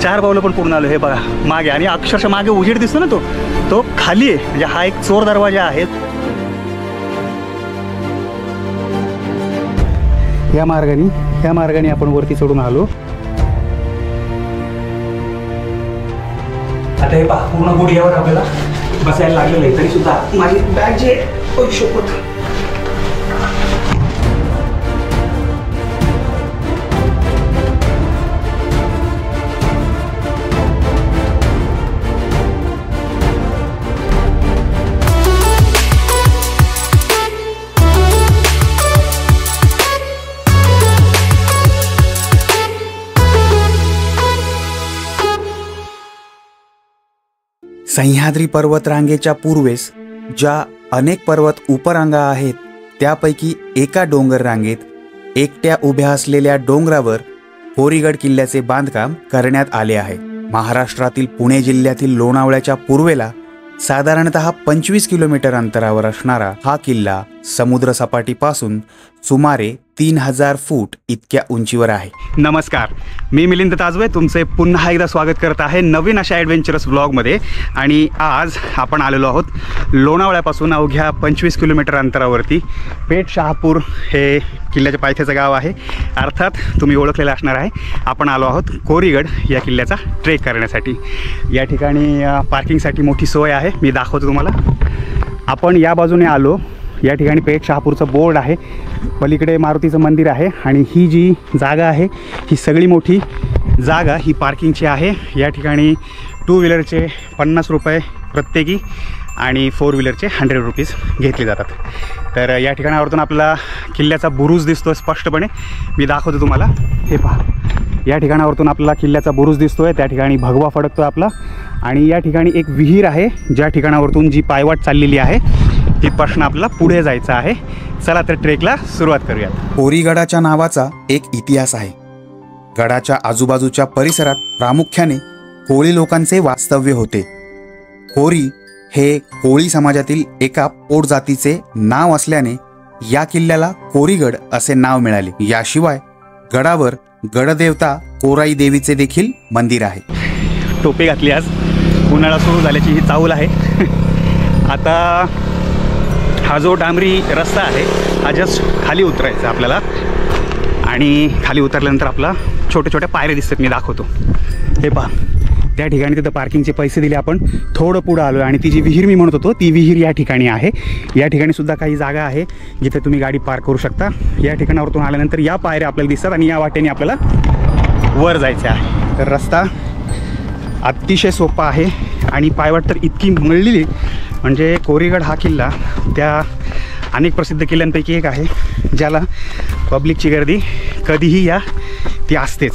4 पावलं पण पूर्ण आलो. हे बघा मागे, आणि अक्षरशः मागे उजेड दिसतो ना, तो खाली आहे. म्हणजे हा एक चोर दरवाजा आहे. या मार्गाने आपण वरती चढून आलो. आता हे पहा, पूर्ण गुडघ्यावर आपल्याला बसायला लागलेलं आहे. तरी सुद्धा माझी बॅग जे शोपत. सह्याद्री पर्वतरांगेच्या पूर्वेस ज्या अनेक पर्वत उपरांगा आहेत, त्यापैकी एका डोंगर रांगेत एकट्या उभ्या असलेल्या डोंगरावर कोरीगड किल्ल्याचे बांधकाम करण्यात आले आहे. महाराष्ट्रातील पुणे जिल्ह्यातील लोणावळ्याच्या पूर्वेला साधारणतः 25 किलोमीटर अंतरावर असणारा हा किल्ला समुद्र सपाटीपासून सुमारे 3000 फूट इतक्या उंचीवर आहे. नमस्कार, मी मिलिंद ताजवे तुमचे पुन्हा एकदा स्वागत करत आहे नवीन अशा ॲडव्हेंचरस ब्लॉगमध्ये. आणि आज आपण आलेलो आहोत लोणावळ्यापासून अवघ्या 25 किलोमीटर अंतरावरती पेठ शहापूर हे किल्ल्याच्या पायथ्याचं गाव आहे. अर्थात तुम्ही ओळखलेलं असणार आहे. आपण आलो आहोत कोरीगड या किल्ल्याचा ट्रेक करण्यासाठी. या ठिकाणी पार्किंगसाठी मोठी सोय आहे, मी दाखवतो तुम्हाला. आपण या बाजूने आलो. या ठिकाणी पेठ शहापूरचं बोर्ड आहे, पलीकडे मारुतीचं मंदिर आहे, आणि ही जी जागा आहे ही सगळी मोठी जागा ही पार्किंगची आहे. या ठिकाणी 2 व्हीलरचे 50 रुपये प्रत्येकी आणि 4 व्हीलरचे 100 रुपीज घेतले जातात. तर या ठिकाणावरतून आपला किल्ल्याचा बुरुज दिसतो स्पष्टपणे, मी दाखवतो तुम्हाला. हे पहा, या ठिकाणावरतून आपला किल्ल्याचा बुरुज दिसतोय. त्या ठिकाणी भगवा फडकतो आपला. आणि या ठिकाणी एक विहीर आहे, ज्या ठिकाणावरतून जी पायवाट चाललेली आहे तिथपासून आपल्याला पुढे जायचं आहे. चला तर ट्रेकला सुरुवात करूयात. कोरीगडाच्या नावाचा एक इतिहास आहे. गडाच्या आजूबाजूच्या परिसरात प्रामुख्याने कोळी लोकांचे वास्तव्य होते. कोरी हे कोळी समाजातील एका पोट जातीचे नाव असल्याने या किल्ल्याला कोरीगड असे नाव मिळाले. याशिवाय गडावर गडदेवता कोराई देवीचे देखील मंदिर आहे. टोपी घातली, आज उन्हाळा सुरू झाल्याची ही चाहूल आहे. आता हा जो डांबरी रस्ता आहे हा जस्ट खाली उतरायचा आपल्याला, आणि खाली उतरल्यानंतर आपला छोट्या छोट्या पायऱ्या दिसतात, मी दाखवतो. हे पहा, त्या ठिकाणी तिथं पार्किंगचे पैसे दिले. आपण थोडं पुढं आलो आणि ती जी विहीर मी म्हणत होतो ती विहीर या ठिकाणी आहे. या ठिकाणी सुद्धा काही जागा आहे जिथे तुम्ही गाडी पार्क करू शकता. या ठिकाणावरतून आल्यानंतर या पायऱ्या आपल्याला दिसतात आणि या वाटेने आपल्याला वर जायचं आहे. तर रस्ता अतिशय सोपा आहे आणि पायवाट तर इतकी मळलेली, म्हणजे कोरीगड हा किल्ला त्या अनेक प्रसिद्ध किल्ल्यांपैकी एक आहे ज्याला पब्लिकची गर्दी कधीही या ती असतेच.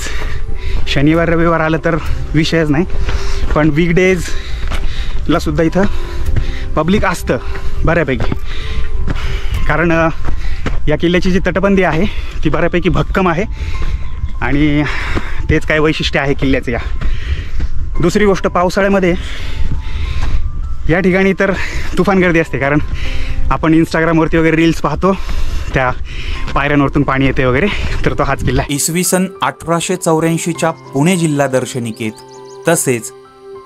शनिवार रविवार आलं तर विषयच नाही, पण वीकडेजला सुद्धा इथं पब्लिक असतं बऱ्यापैकी. कारण या किल्ल्याची जी तटबंदी आहे ती बऱ्यापैकी भक्कम आहे आणि तेच काय वैशिष्ट्य आहे किल्ल्याचं. या दुसरी गोष्ट, पावसाळ्यामध्ये या ठिकाणी तर तुफान गर्दी असते, कारण आपण इंस्टाग्रामवरती वगैरे रील्स पाहतो, त्या पायऱ्यांवरतून पाणी येते वगैरे. तर तो हाच किल्ला. इसवी सन 1884च्या पुणे जिल्हा दर्शनिकेत तसेच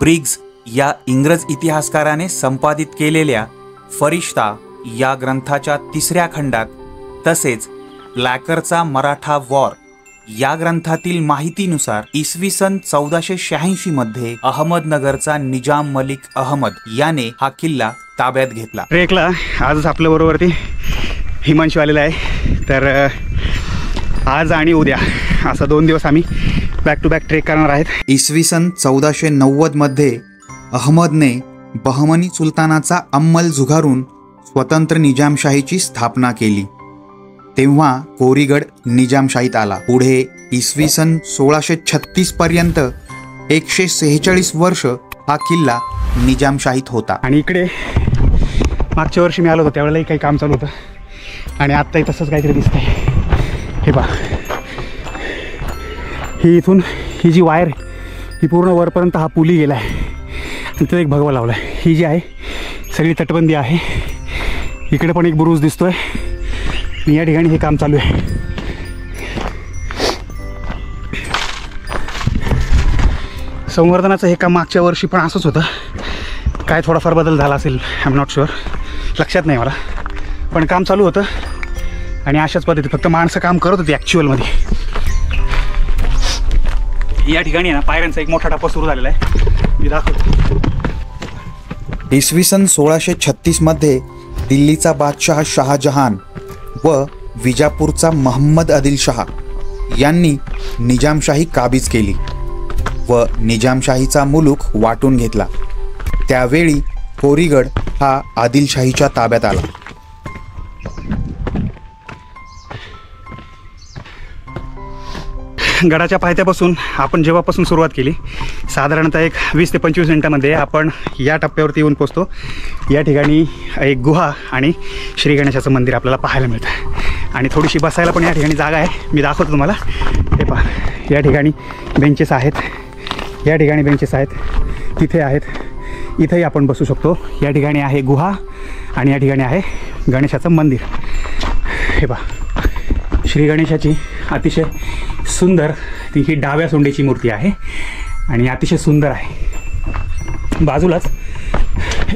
ब्रिग्ज या इंग्रज इतिहासकाराने संपादित केलेल्या फरिश्ता या ग्रंथाच्या 3ऱ्या खंडात तसेच ब्लॅकरचा मराठा वॉर या ग्रंथातील माहितीनुसार इसवी सन 1486 मध्ये अहमदनगरचा निजाम मलिक अहमद याने हा किल्ला ताब्यात घेतला. ट्रेकला आजच आपल्या बरोबरती हिमांशू आलेला आहे. तर आज आणि उद्या असा 2 दिवस आम्ही बॅक टू बॅक ट्रेक करणार आहेत. इसवी सन 1490 मध्ये अहमदने बहमनी सुलतानाचा अंमल झुगारून स्वतंत्र निजामशाहीची स्थापना केली. तेव्हा कोरीगड निजामशाहीत आला. पुढे इसवी सन 1636 पर्यंत 146 वर्ष हा किल्ला निजामशाहीत होता. आणि इकडे मागच्या वर्षी मी आलो होतो त्यावेळेलाही काही काम चालू होतं आणि आत्ताही तसंच काहीतरी दिसतंय. हे पहा, ही इथून ही जी वायर ही पूर्ण वरपर्यंत हा पुली गेला आहे आणि तिथं एक भगवा लावला आहे. ही जी आहे सगळी तटबंदी आहे. इकडे पण एक बुरुज दिसतोय. या ठिकाणी हे काम चालू आहे. संवर्धनाचं हे काम मागच्या वर्षी पण असंच होतं. काय थोडाफार बदल झाला असेल, आय एम नॉट शुअर, लक्षात नाही मला. पण काम चालू होतं आणि अशाच पद्धती फक्त माणसं काम करत होती ॲक्च्युअलमध्ये. या ठिकाणी ना पायऱ्यांचा एक मोठा टप्पा सुरू झालेला आहे, मी दाखवतो. इसवी सन 1636मध्ये दिल्लीचा बादशाह शहाजहान व विजापूरचा महम्मद आदिलशाह यांनी निजामशाही काबीज केली व निजामशाहीचा मुलूक वाटून घेतला. त्यावेळी होरीगड हा आदिलशाहीच्या ताब्यात आला. गडाच्या पायथ्यापासून आपण जेव्हापासून सुरुवात केली, साधारणतः एक 20 ते 25 मिनटामध्ये आपण या टप्प्यावरती येऊन पोचतो. या ठिकाणी एक गुहा आणि श्री गणेशाचं मंदिर आपल्याला पाहायला मिळतं आणि थोडीशी बसायला पण या ठिकाणी जागा आहे, मी दाखवतो तुम्हाला. हे पहा, या ठिकाणी बेंचेस आहेत, या ठिकाणी बेंचेस आहेत, तिथे आहेत, इथेही आपण बसू शकतो. या ठिकाणी आहे गुहा आणि या ठिकाणी आहे गणेशाचं मंदिर. हे पहा, श्री गणेशाची अतिशय सुंदर ती ही डाव्या सोंडीची मूर्ती आहे आणि अतिशय सुंदर आहे. बाजूलाच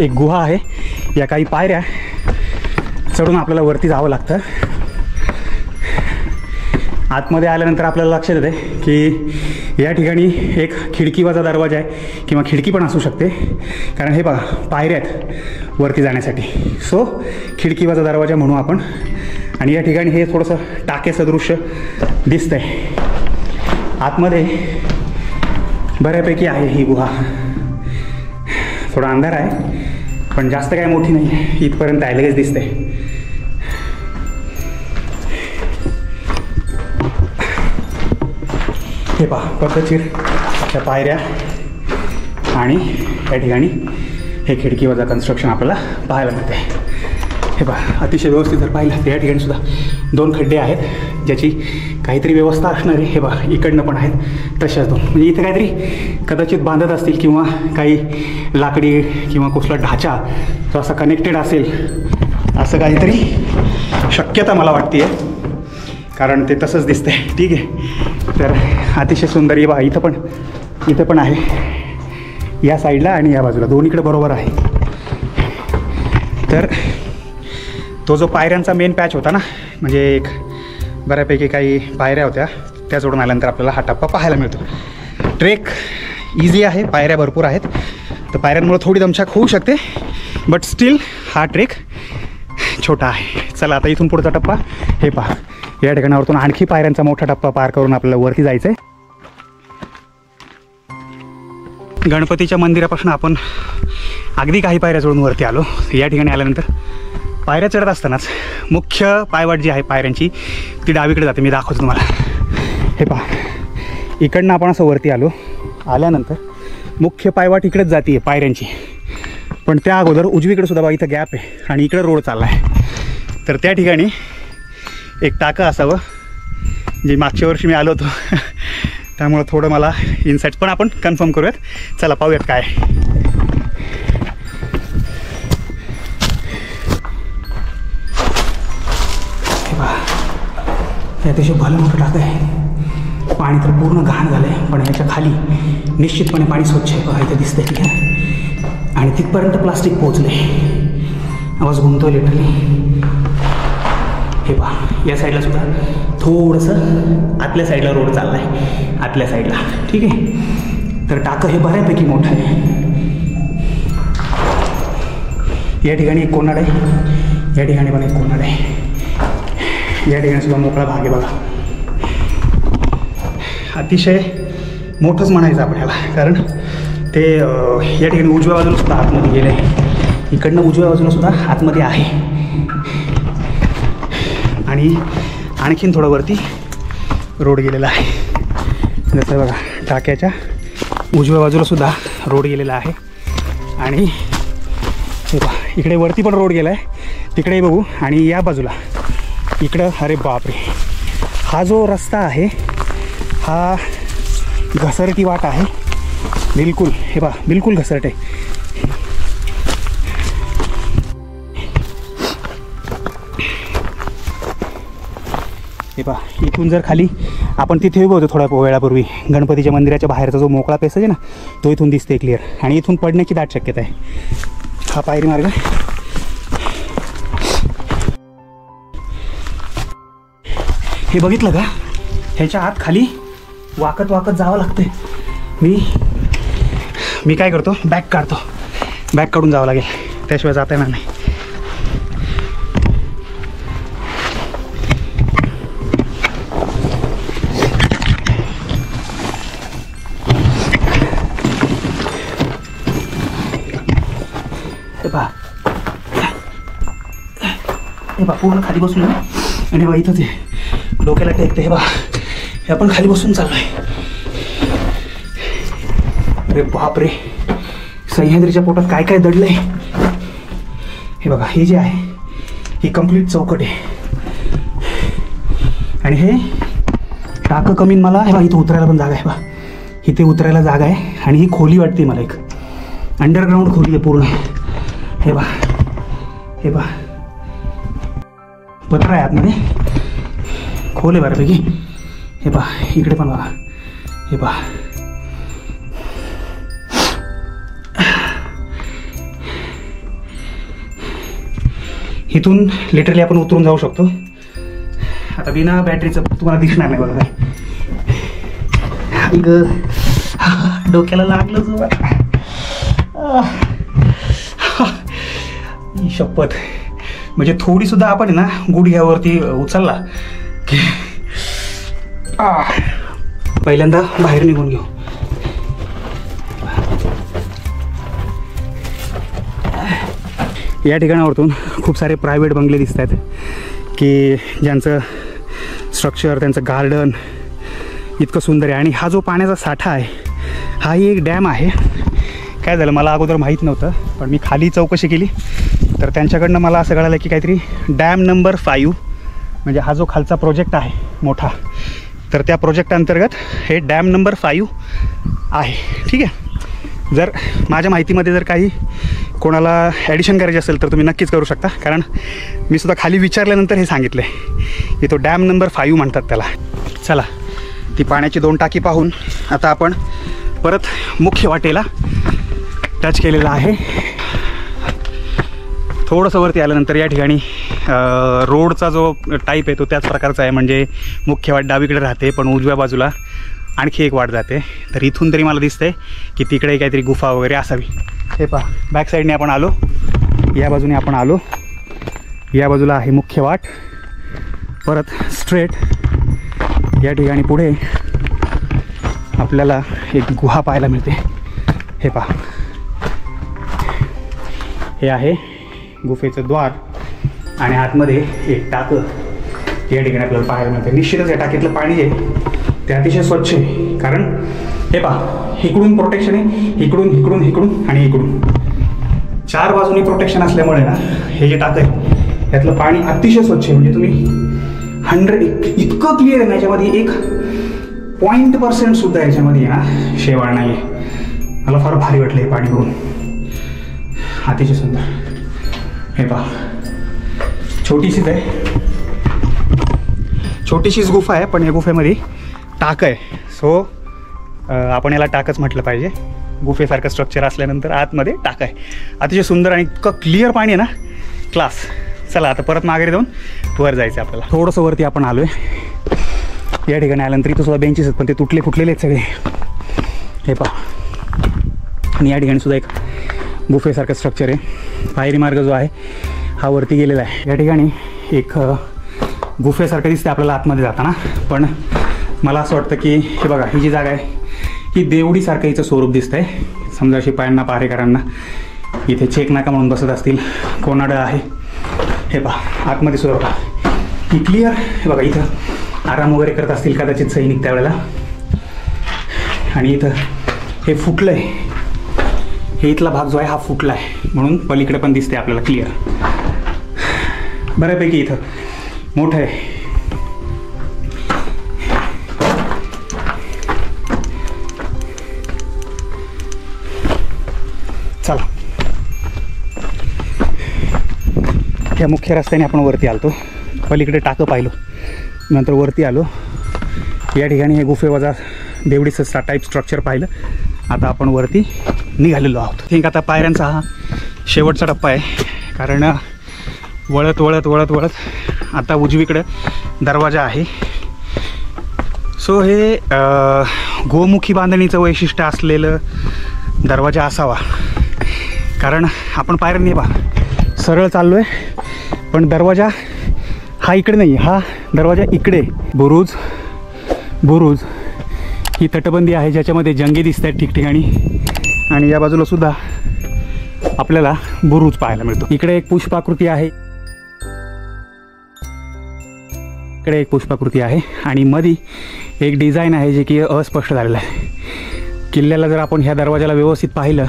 एक गुहा आहे, या काही पायऱ्या चढून आपल्याला वरती जावं लागतं. आतमध्ये आल्यानंतर आपल्याला लक्षात येते की या ठिकाणी एक खिडकीवाजा दरवाजा आहे किंवा खिडकी पण असू शकते, कारण हे बघा पायऱ्या आहेत वरती जाण्यासाठी. सो खिडकीवाजा दरवाजा म्हणू आपण. आणि या ठिकाणी हे थोडंसं टाकेसदृश्य दिसतंय. आतमध्ये बऱ्यापैकी आहे ही गुहा. थोडा अंधार आहे पण जास्त काय मोठी नाही आहे, इथपर्यंत आहे, लगेच दिसतंय. हे पहा पद्धतशीर त्या पायऱ्या आणि या ठिकाणी हे खिडकीवरचं कन्स्ट्रक्शन आपल्याला पाहायला मिळते. हे पहा, अतिशय व्यवस्थित जर पाहिलं तर या ठिकाणी सुद्धा 2 खड्डे आहेत, ज्याची काहीतरी व्यवस्था असणार आहे. हे पहा, इकडनं पण आहेत तशाच 2. म्हणजे इथे काहीतरी कदाचित बांधत असतील किंवा काही लाकडी किंवा कुठला ढाचा जो असा कनेक्टेड असेल, असं काहीतरी शक्यता मला वाटते आहे, कारण ते तसंच दिसतंय. ठीक आहे, तर अतिशय सुंदर. हे बघा, इथं पण आहे, या साईडला आणि या बाजूला दोन्हीकडे बरोबर आहे. तर तो जो पायऱ्यांचा मेन पॅच होता ना, म्हणजे एक बऱ्यापैकी काही पायऱ्या होत्या, त्या जोडून आल्यानंतर आपल्याला हा टप्पा पाहायला मिळतो. ट्रेक इझी आहे, पायऱ्या भरपूर आहेत, तर पायऱ्यांमुळे थोडी दमछाक होऊ शकते, बट स्टील हा ट्रेक छोटा आहे. चला आता इथून पुढचा टप्पा हे पहा. या ठिकाणावरतून आणखी पायऱ्यांचा मोठा टप्पा पार करून आपल्याला वरती जायचं आहे. गणपतीच्या मंदिरापासून आपण अगदी काही पायऱ्या चढून वरती आलो. या ठिकाणी आल्यानंतर पायऱ्या चढत असतानाच मुख्य पायवाट जी आहे पायऱ्यांची ती डावीकडे जाते, मी दाखवतो तुम्हाला. हे पहा, इकडनं आपण असं वरती आल्यानंतर मुख्य पायवाट इकडेच जाते पायऱ्यांची, पण त्या अगोदर उजवीकडे सुद्धा बघा इथं गॅप आहे आणि इकडे रोड चालला आहे. तर त्या ठिकाणी एक टाकं असावं, जे मागच्या वर्षी मी आलो होतो त्यामुळं थोडं मला इन्साईट्स पण आपण कन्फर्म करूयात. चला पाहूयात काय. हे अतिशय भलं मोठं टाकं आहे. पाणी तर पूर्ण घाण झालं आहे, पण याच्या खाली निश्चितपणे पाणी स्वच्छ आहे. बघा इथं दिसतंय, ठीक आहे. आणि तिथपर्यंत प्लास्टिक पोहोचलं आहे. आवाज घुमतो लिटरली. हे पहा, या साईडला सुद्धा थोडंसं आतल्या साईडला रोड चालला आहे, आतल्या साईडला, ठीक आहे. तर टाकं हे बऱ्यापैकी मोठं आहे. या ठिकाणी एक कोनाड आहे, या ठिकाणी पण एक कोनाड आहे. या ठिकाणी सुद्धा मोकळा भाग आहे बघा. अतिशय मोठंच म्हणायचं आपल्याला, कारण ते या ठिकाणी उजव्या बाजूला सुद्धा आतमध्ये गेलं आहे, इकडनं उजव्या बाजूला सुद्धा आतमध्ये आहे. आणि आणखीन थोडं वरती रोड गेलेला आहे. जसं बघा, टाक्याच्या उजव्या बाजूला सुद्धा रोड गेलेला आहे. आणि इकडे वरती पण रोड गेला आहे, तिकडेही बघू. आणि या बाजूला इकडं, अरे बापरे, हा जो रस्ता आहे हा घसरटी वाट आहे बिलकुल. हे बघा, बिलकुल घसरट आहे. हे पहा, इथून जर खाली आपण तिथे उभं होतो थोड्या वेळापूर्वी. गणपतीच्या मंदिराच्या बाहेरचा जो मोकळा पेसेज आहे ना, तो इथून दिसते क्लिअर. आणि इथून पडण्याची दाट शक्यता आहे. हा पायरी मार्ग. हे बघितलं का, ह्याच्या आत खाली वाकत वाकत जावं लागतंय. मी काय करतो, बॅग काढतो. बॅग काढून जावं लागेल, त्याशिवाय जाता येणार नाही. हे बा पूर्ण खाली बसून ना, आणि बा इथंच आहे, डोक्याला टेकते. हे बा हे आपण खाली बसून चाललोय. अरे बापरे, सह्याद्रीच्या पोटात काय काय दडलंय. हे बघा, हे जे आहे ही कंप्लीट चौकट आहे. आणि हे टाकं कमीन मला हे बा इथं उतरायला पण जागा आहे. बा इथे उतरायला जागा आहे. आणि ही खोली वाटते मला, एक अंडरग्राऊंड खोली आहे पूर्ण. हे बा हे बा पत्र आहे आतमध्ये, खोल आहे बऱ्यापैकी. हे पहा इकडे पण बघा. हे पहा इथून लिटरली आपण उतरून जाऊ शकतो. आता बिना बॅटरीचं तुम्हाला दिसणार नाही बघा. काय डोक्याला लागलं जो शपथ. म्हणजे थोडी सुद्धा आपण ना गुडघ्यावरती उचलला की पहिल्यांदा बाहेर निघून घेऊ. या ठिकाणावरतून खूप सारे प्रायव्हेट बंगले दिसत आहेत की ज्यांचं स्ट्रक्चर, त्यांचं गार्डन इतकं सुंदर आहे. आणि हा जो पाण्याचा साठा आहे हाही एक डॅम आहे. काय झालं, मला अगोदर माहीत नव्हतं, पण मी खाली चौकशी केली तर त्यांच्याकडनं मला असं कळालं की काहीतरी डॅम नंबर 5 म्हणजे हा जो खालचा प्रोजेक्ट आहे मोठा, तर त्या प्रोजेक्ट अंतर्गत हे डॅम नंबर 5 आहे. ठीक आहे. जर माझ्या माहितीमध्ये जर काही कोणाला ॲडिशन करायची असेल तर तुम्ही नक्कीच करू शकता, कारण मी सुद्धा खाली विचारल्यानंतर हे सांगितलं आहे की तो डॅम नंबर 5 म्हणतात त्याला. चला, ती पाण्याची 2 टाकी पाहून आता आपण परत मुख्य वाटेला टच केलेला आहे. थोडंसं वरती आल्यानंतर या ठिकाणी रोडचा जो टाईप आहे तो त्याच प्रकारचा आहे. म्हणजे मुख्य वाट डावीकडे राहते, पण उजव्या बाजूला आणखी एक वाट जाते. तर इथून तरी मला दिसतंय की तिकडे काहीतरी गुफा वगैरे असावी. हे पहा, बॅक साईडने आपण आलो, या बाजूने आपण आलो, या बाजूला आहे मुख्य वाट. परत स्ट्रेट या ठिकाणी पुढे आपल्याला एक गुहा पाहायला मिळते. हे पहा, हे आहे गुफेचं द्वार आणि आतमध्ये एक टाकं या ठिकाणी आपल्याला पाहायला मिळते. निश्चितच या टाकीतलं पाणी आहे ते अतिशय स्वच्छ आहे, कारण हे पहा इकडून प्रोटेक्शन आहे, इकडून इकडून इकडून आणि इकडून 4 बाजूनी प्रोटेक्शन असल्यामुळे ना हे जे टाकं आहे त्यातलं पाणी अतिशय स्वच्छ आहे. म्हणजे तुम्ही 100 इतकं क्लिअर आहे ना, याच्यामध्ये एक 0.% सुद्धा याच्यामध्ये ना शेवाळ नाही आहे. मला फार भारी वाटलं हे पाणी बघून, अतिशय सुंदर. हे पहा, छोटीशीच आहे, छोटीशीच गुफा आहे, पण या गुफेमध्ये टाकं आहे. सो आपण याला टाकच म्हटलं पाहिजे. गुफेसारखं स्ट्रक्चर असल्यानंतर आतमध्ये टाकं आहे. अतिशय सुंदर आणि इतकं क्लिअर पाणी आहे ना, क्लास. चला आता परत माघारी जाऊन वर जायचं आहे आपल्याला. थोडंसं वरती आपण आलो आहे. या ठिकाणी आल्यानंतर इथं सुद्धा बेंचेस आहेत, पण ते तुटले फुटलेले आहेत सगळे. हे पहा, आणि या ठिकाणी सुद्धा एक गुफेसारखं स्ट्रक्चर आहे. पायरी मार्ग जो आहे हा वरती गेलेला आहे. या ठिकाणी एक गुफेसारखं दिसते आपल्याला आतमध्ये जाताना, पण मला असं वाटतं की हे बघा, ही जी जागा आहे ही देवडीसारखं हिचं स्वरूप दिसतं आहे. समजा शिपायांना, पहारेकरांना इथे चेक नाका म्हणून बसत असतील. कोणाडं आहे हे पहा, आतमध्ये सुद्धा बघा ही क्लिअर. हे बघा, इथं आराम वगैरे करत असतील कदाचित सैनिक त्यावेळेला. आणि इथं हे फुटलं आहे, हे इथला भाग जो आहे हा फुटला आहे, म्हणून पलीकडे पण दिसते आपल्याला क्लिअर. बऱ्यापैकी इथं मोठं आहे. चला, या मुख्य रस्त्याने आपण वरती आलतो. पलीकडे टाकं पाहिलो, नंतर वरती आलो. या ठिकाणी हे गुफेवजा देवडीचं टाईप स्ट्रक्चर पाहिलं. आता आपण वरती निघालेलो आहोत. थिंक आता पायऱ्यांचा हा शेवटचा टप्पा आहे, कारण वळत वळत वळत वळत आता उजवीकडं दरवाजा आहे. सो हे गोमुखी बांधणीचं वैशिष्ट्य असलेलं दरवाजा असावा, कारण आपण पायऱ्यांनी बा सरळ चाललो आहे, पण दरवाजा हा इकडे नाही, हा दरवाजा इकडे. बुरुज ही तटबंदी आहे ज्याच्यामध्ये जंगे दिसत आहेत ठिकठिकाणी, आणि या बाजूला सुद्धा आपल्याला बुरुज पाहायला मिळतो. इकडे एक पुष्पाकृती आहे, इकडे एक पुष्पाकृती आहे, आणि मध्ये एक डिझाईन आहे जे की अस्पष्ट झालेलं आहे. किल्ल्याला जर आपण ह्या दरवाजाला व्यवस्थित पाहिलं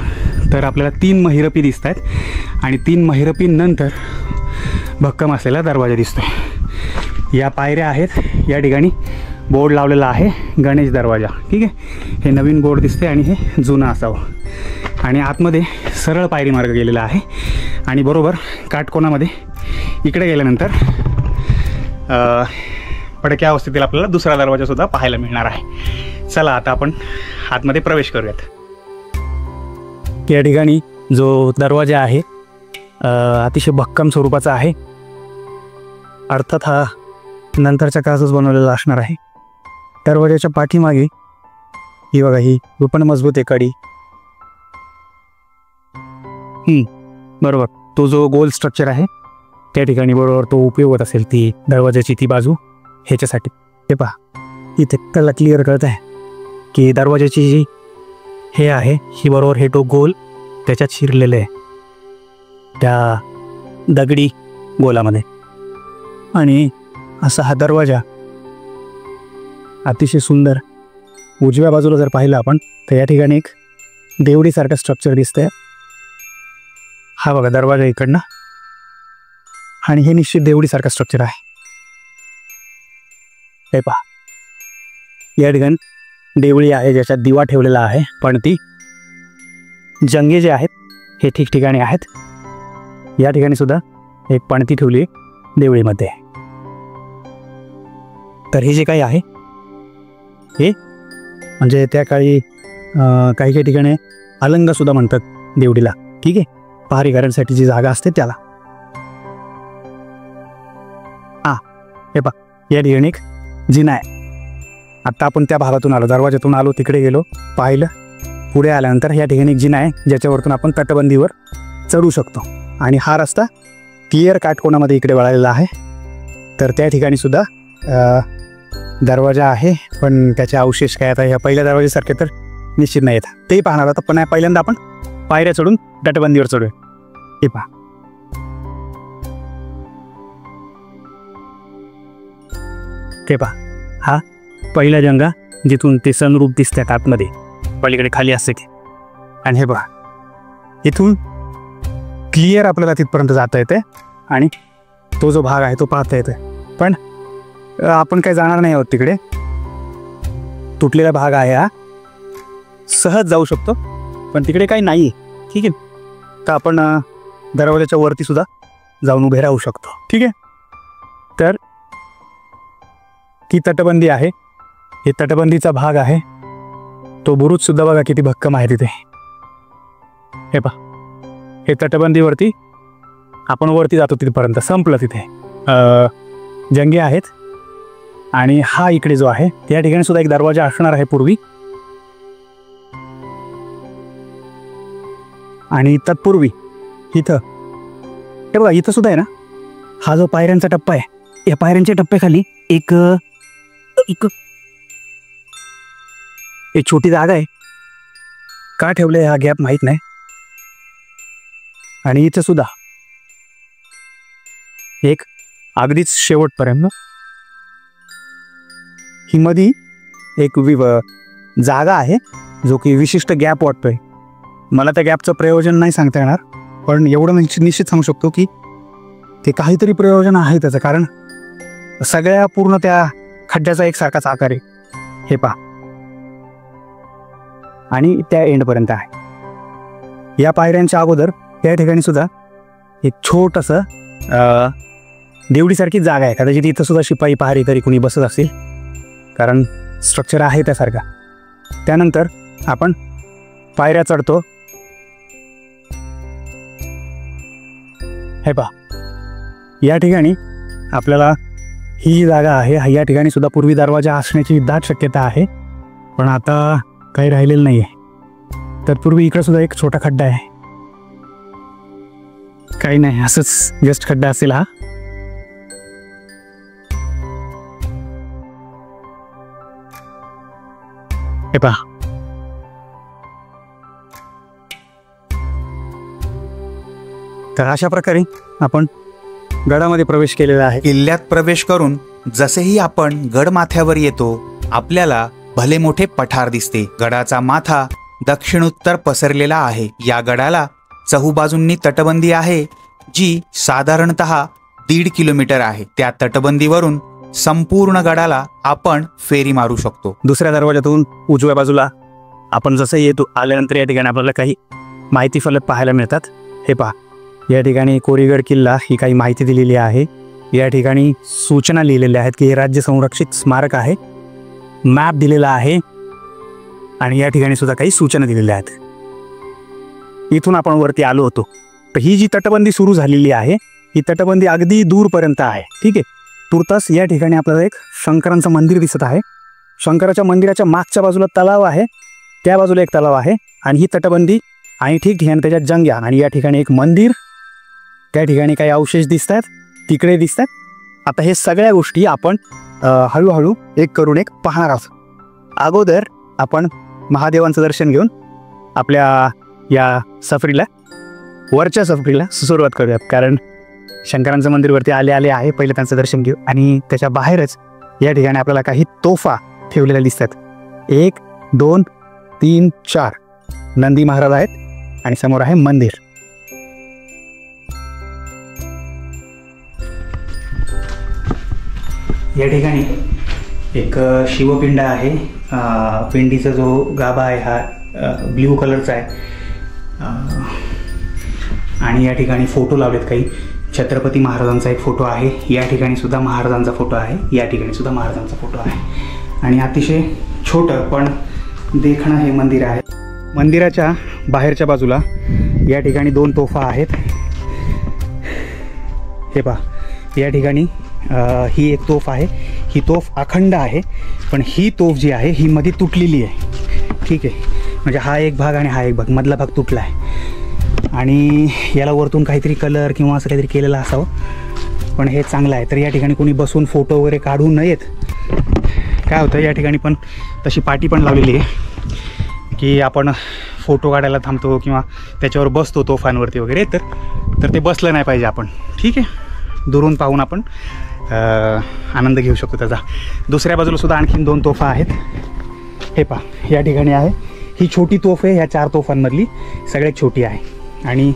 तर आपल्याला 3 महिरपी दिसत आहेत, आणि 3 महिरपींनंतर भक्कम असलेला दरवाजा दिसतोय. या पायऱ्या आहेत, या ठिकाणी बोर्ड लावलेला आहे गणेश दरवाजा. ठीक आहे, हे नवीन बोर्ड दिसते आणि हे जुनं असावं. आणि आतमध्ये सरळ पायरी मार्ग गेलेला आहे, आणि बरोबर काटकोनामध्ये इकडे गेल्यानंतर पडक्या अवस्थेतील आपल्याला दुसरा दरवाजासुद्धा पाहायला मिळणार आहे. चला आता आपण आतमध्ये प्रवेश करूयात. या ठिकाणी जो दरवाजा आहे अतिशय भक्कम स्वरूपाचा आहे. अर्थात हा नंतरच्या काळातच बनवलेला असणार आहे. दरवाजाच्या पाठीमागे ही बघा, ही पण मजबूत आहे कडी. बरोबर, तो जो गोल स्ट्रक्चर आहे त्या ठिकाणी बरोबर तो उपयोग होत असेल, ती दरवाजाची ती बाजू ह्याच्यासाठी. हे पहा, इथे त्याला क्लिअर कळत आहे की दरवाजाची जी हे आहे ही बरोबर हे तो गोल त्याच्यात शिरलेलं आहे त्या दगडी गोलामध्ये. आणि असा हा दरवाजा अतिशय सुंदर. उजव्या बाजूला जर पाहिलं आपण तर या ठिकाणी एक देवडीसारखं स्ट्रक्चर दिसतंय. हा बघा दरवाजा इकडनं, आणि हे निश्चित देवडीसारखं स्ट्रक्चर आहे. हे पहा, या ठिकाणी देवळी आहे ज्याच्यात दिवा ठेवलेला आहे, पण ती जंगे जे आहेत हे ठिकठिकाणी आहेत. या ठिकाणी सुद्धा एक पणती ठेवली देवळीमध्ये. तर हे जे काही आहे हे म्हणजे त्या काळी काही काही ठिकाणी अलंगासुद्धा म्हणतात देवडीला. ठीक आहे, पहारेकऱ्यांसाठी जी जागा असते त्याला. हे पहा, या ठिकाणी एक जिना आहे. आत्ता आपण त्या भागातून आलो, दरवाजातून आलो, तिकडे गेलो, पाहिलं. पुढे आल्यानंतर या ठिकाणी एक जिना आहे ज्याच्यावरतून आपण तटबंदीवर चढू शकतो. आणि हा रस्ता क्लिअर काटकोनामध्ये इकडे वळालेला आहे. तर त्या ठिकाणी सुद्धा दरवाजा आहे, पण त्याचे अवशेष काय आता ह्या पहिल्या दरवाजासारखे तर निश्चित नाही येत. तेही पाहणार होतं, पण पहिल्यांदा आपण पायऱ्या चढून तटबंदीवर चढूया. हे पहा, ते पहा, हा पहिला जंगा जिथून ते सनरूप दिसतात आतमध्ये, पलीकडे खाली असते ते. आणि हे पहा, इथून क्लिअर आपल्याला तिथपर्यंत जाता येते, आणि तो जो भाग आहे तो पाहता येते. पण आपण काही जाणार नाही आहोत तिकडे, तुटलेला भाग आहे हा, सहज जाऊ शकतो, पण तिकडे काही नाही. ठीक आहे, तर आपण दरवाजाच्या वरती सुद्धा जाऊन उभे राहू शकतो. ठीक आहे, तर ती तटबंदी आहे, हे तटबंदीचा भाग आहे. तो बुरुज सुद्धा बघा किती भक्कम आहे तिथे. हे पहा, हे तटबंदीवरती आपण वरती जातो तिथपर्यंत, संपलं तिथे. जंगे आहेत. आणि हा इकडे जो आहे त्या ठिकाणी सुद्धा एक दरवाजा असणार आहे पूर्वी. आणि तत्पूर्वी इथं हे बघा, इथं सुद्धा आहे ना, हा जो पायऱ्यांचा टप्पा आहे, या पायऱ्यांच्या टप्प्याखाली एक छोटी जागा आहे. का ठेवले हा गॅप माहीत नाही. आणि इथं सुद्धा एक अगदीच शेवटपर्यंत ही मध्ये एक जागा आहे जो की विशिष्ट गॅप वाटतोय. मला त्या गॅपचं प्रयोजन नाही सांगता येणार, पण एवढं निश्चित सांगू शकतो की ते काहीतरी प्रयोजन आहे त्याचं, कारण सगळ्या पूर्ण त्या खड्ड्याचा एकसारखाच आकार आहे. हे पहा, आणि त्या एंडपर्यंत आहे. या पायऱ्यांच्या अगोदर त्या ठिकाणी सुद्धा एक छोटंसं देवडीसारखी जागा आहे. कदाचित इथं सुद्धा शिपाई पहारेकरी कुणी बसत असतील, कारण स्ट्रक्चर आहे त्यासारखा. त्यानंतर आपण पायऱ्या चढतो. हे पहा, या ठिकाणी आपल्याला ही जागा आहे. या ठिकाणी सुद्धा पूर्वी दरवाजा असण्याची दाट शक्यता आहे, पण आता काही राहिलेलं नाही आहे. तत्पूर्वी इकडे सुद्धा एक छोटा खड्डा आहे. काही नाही, असंच जस्ट खड्डा असेल हा. हे पहा, तर अशा प्रकारे आपण गडामध्ये प्रवेश केलेला आहे. किल्ल्यात प्रवेश करून जसेही आपण गडमाथ्यावर येतो, आपल्याला भले मोठे पठार दिसते. गडाचा माथा दक्षिणोत्तर पसरलेला आहे. या गडाला चहूबाजूंनी तटबंदी आहे, जी साधारणतः 1.5 किलोमीटर आहे. त्या तटबंदीवरून संपूर्ण गडाला आपण फेरी मारू शकतो. दुसऱ्या दरवाजातून उजव्या बाजूला आपण जसं येतो आल्यानंतर या ठिकाणी आपल्याला काही माहिती फलक पाहायला मिळतात. हे पहा, या ठिकाणी कोरीगड किल्ला ही काही माहिती दिलेली आहे. या ठिकाणी सूचना लिहिलेल्या आहेत की हे राज्य संरक्षित स्मारक आहे. मॅप दिलेला आहे आणि या ठिकाणी सुद्धा काही सूचना दिलेल्या आहेत. इथून आपण वरती आलो होतो. तर ही जी तटबंदी सुरू झालेली आहे, ही तटबंदी अगदी दूरपर्यंत आहे. ठीक आहे. तुर्तास या ठिकाणी आपल्याला एक शंकरांचं मंदिर दिसत आहे. शंकराच्या मंदिराच्या मागच्या बाजूला तलाव आहे, त्या बाजूला एक तलाव आहे आणि ही तटबंदी आणि ठीक ठिकाणी त्याच्यात जंग्या आणि या ठिकाणी एक मंदिर, त्या ठिकाणी काही अवशेष दिसत आहेत, तिकडे दिसत आहेत. आता हे सगळ्या गोष्टी आपण हळूहळू एक करून एक पाहणार आहोत. अगोदर आपण महादेवांचं दर्शन घेऊन आपल्या या सफरीला, वरच्या सफरीला सुरुवात करूयात. कारण शंकरांचं मंदिरवरती आले आहे. पहिले त्यांचं दर्शन घेऊ आणि त्याच्या बाहेरच या ठिकाणी आपल्याला काही तोफा ठेवलेल्या दिसतात. 1, 2, 3, 4 नंदी महाराज आहेत आणि समोर आहे मंदिर. या ठिकाणी एक शिवपिंड आहे. पिंडीचा जो गाभा आहे हा ब्ल्यू कलरचा आहे आणि या ठिकाणी फोटो लावलेत काही. छत्रपती महाराजांचा एक फोटो आहे. या ठिकाणी सुद्धा महाराजांचा फोटो आहे. या ठिकाणी सुद्धा महाराजांचा फोटो आहे आणि अतिशय छोटं पण देखणं हे मंदिर आहे. मंदिराच्या बाहेरच्या बाजूला या ठिकाणी 2 तोफा आहेत. हे पहा, या ठिकाणी ही एक तोफ आहे. ही तोफ अखंड आहे, पण ही तोफ जी आहे ही मध्ये तुटलेली आहे. ठीक आहे, म्हणजे हा एक भाग आणि हा एक भाग, मधला भाग तुटला आहे आणि याला वरतून काहीतरी कलर किंवा असं काहीतरी केलेलं असावं, पण हे चांगलं आहे. तर या ठिकाणी कोणी बसून फोटो वगैरे काढू नयेत. काय होतं, या ठिकाणी पण तशी पाटी पण लावलेली आहे की आपण फोटो काढायला थांबतो किंवा त्याच्यावर बसतो तोफांवरती वगैरे, तर ते बसलं नाही पाहिजे आपण. ठीक आहे, दुरून पाहून आपण आनंद घेऊ शकतो त्याचा. दुसऱ्या बाजूला सुद्धा आणखीन 2 तोफा आहेत. हे पहा, या ठिकाणी आहे ही छोटी तोफ आहे. ह्या 4 तोफांमधली सगळ्यात छोटी आहे आणि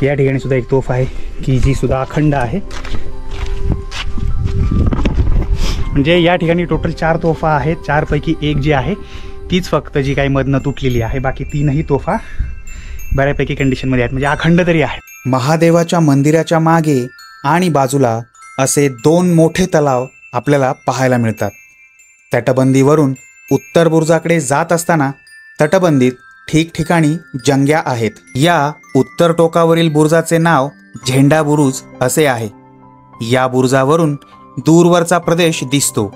या ठिकाणी सुद्धा एक तोफ आहे की जी सुद्धा अखंड आहे. म्हणजे या ठिकाणी टोटल 4 तोफा आहेत. 4 पैकी एक जी आहे तीच फक्त जी काही मधनं तुटलेली आहे. बाकी 3ही तोफा बऱ्यापैकी कंडिशनमध्ये आहेत, म्हणजे अखंड तरी आहेत. महादेवाच्या मंदिराच्या मागे आणि बाजूला असे 2 मोठे तलाव आपल्याला पाहायला मिळतात. तटबंदीवरून उत्तर बुरुजाकडे जात असताना तटबंदीत ठिकठिकाणी जंग्या आहेत. या उत्तर टोकावरील बुरुजाचे नाव झेंडा बुरुज असे आहे. या बुरुजावरून दूरवरचा प्रदेश दिसतो.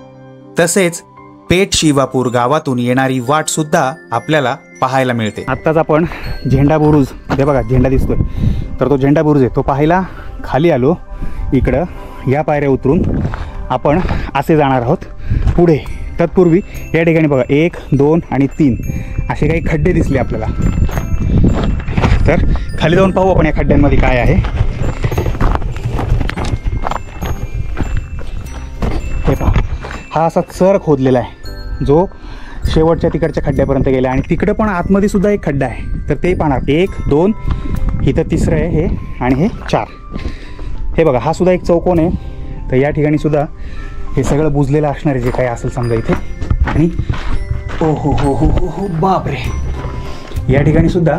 तसेच पेठ शिवापूर गावातून येणारी वाट सुद्धा आपल्याला पाहायला मिळते. आत्ताच आपण झेंडा बुरुज, हे बघा झेंडा दिसतोय, तर तो झेंडा बुरुज आहे तो पाहायला खाली आलो. इकडं या पायऱ्या उतरून आपण असे जाणार आहोत पुढे. तत्पूर्वी या ठिकाणी बघा 1, 2 आणि 3 असे काही खड्डे दिसले आपल्याला. तर खाली जाऊन पाहू आपण या खड्ड्यांमध्ये काय आहे. हे पहा, हा असा चर खोदलेला आहे जो शेवटच्या तिकडच्या खड्ड्यापर्यंत गेला आणि तिकडं पण आतमध्ये सुद्धा एक खड्डा आहे. तर ते पाहणार 1, 2, इथं 3रं आहे हे आणि हे 4. हे बघा, हा सुद्धा एक चौकोन आहे. तर या ठिकाणी सुद्धा हे सगळं बुजलेलं असणार आहे जे काही असेल समजा इथे. आणि ओ हो हो हो हो हो बापरे, या ठिकाणी सुद्धा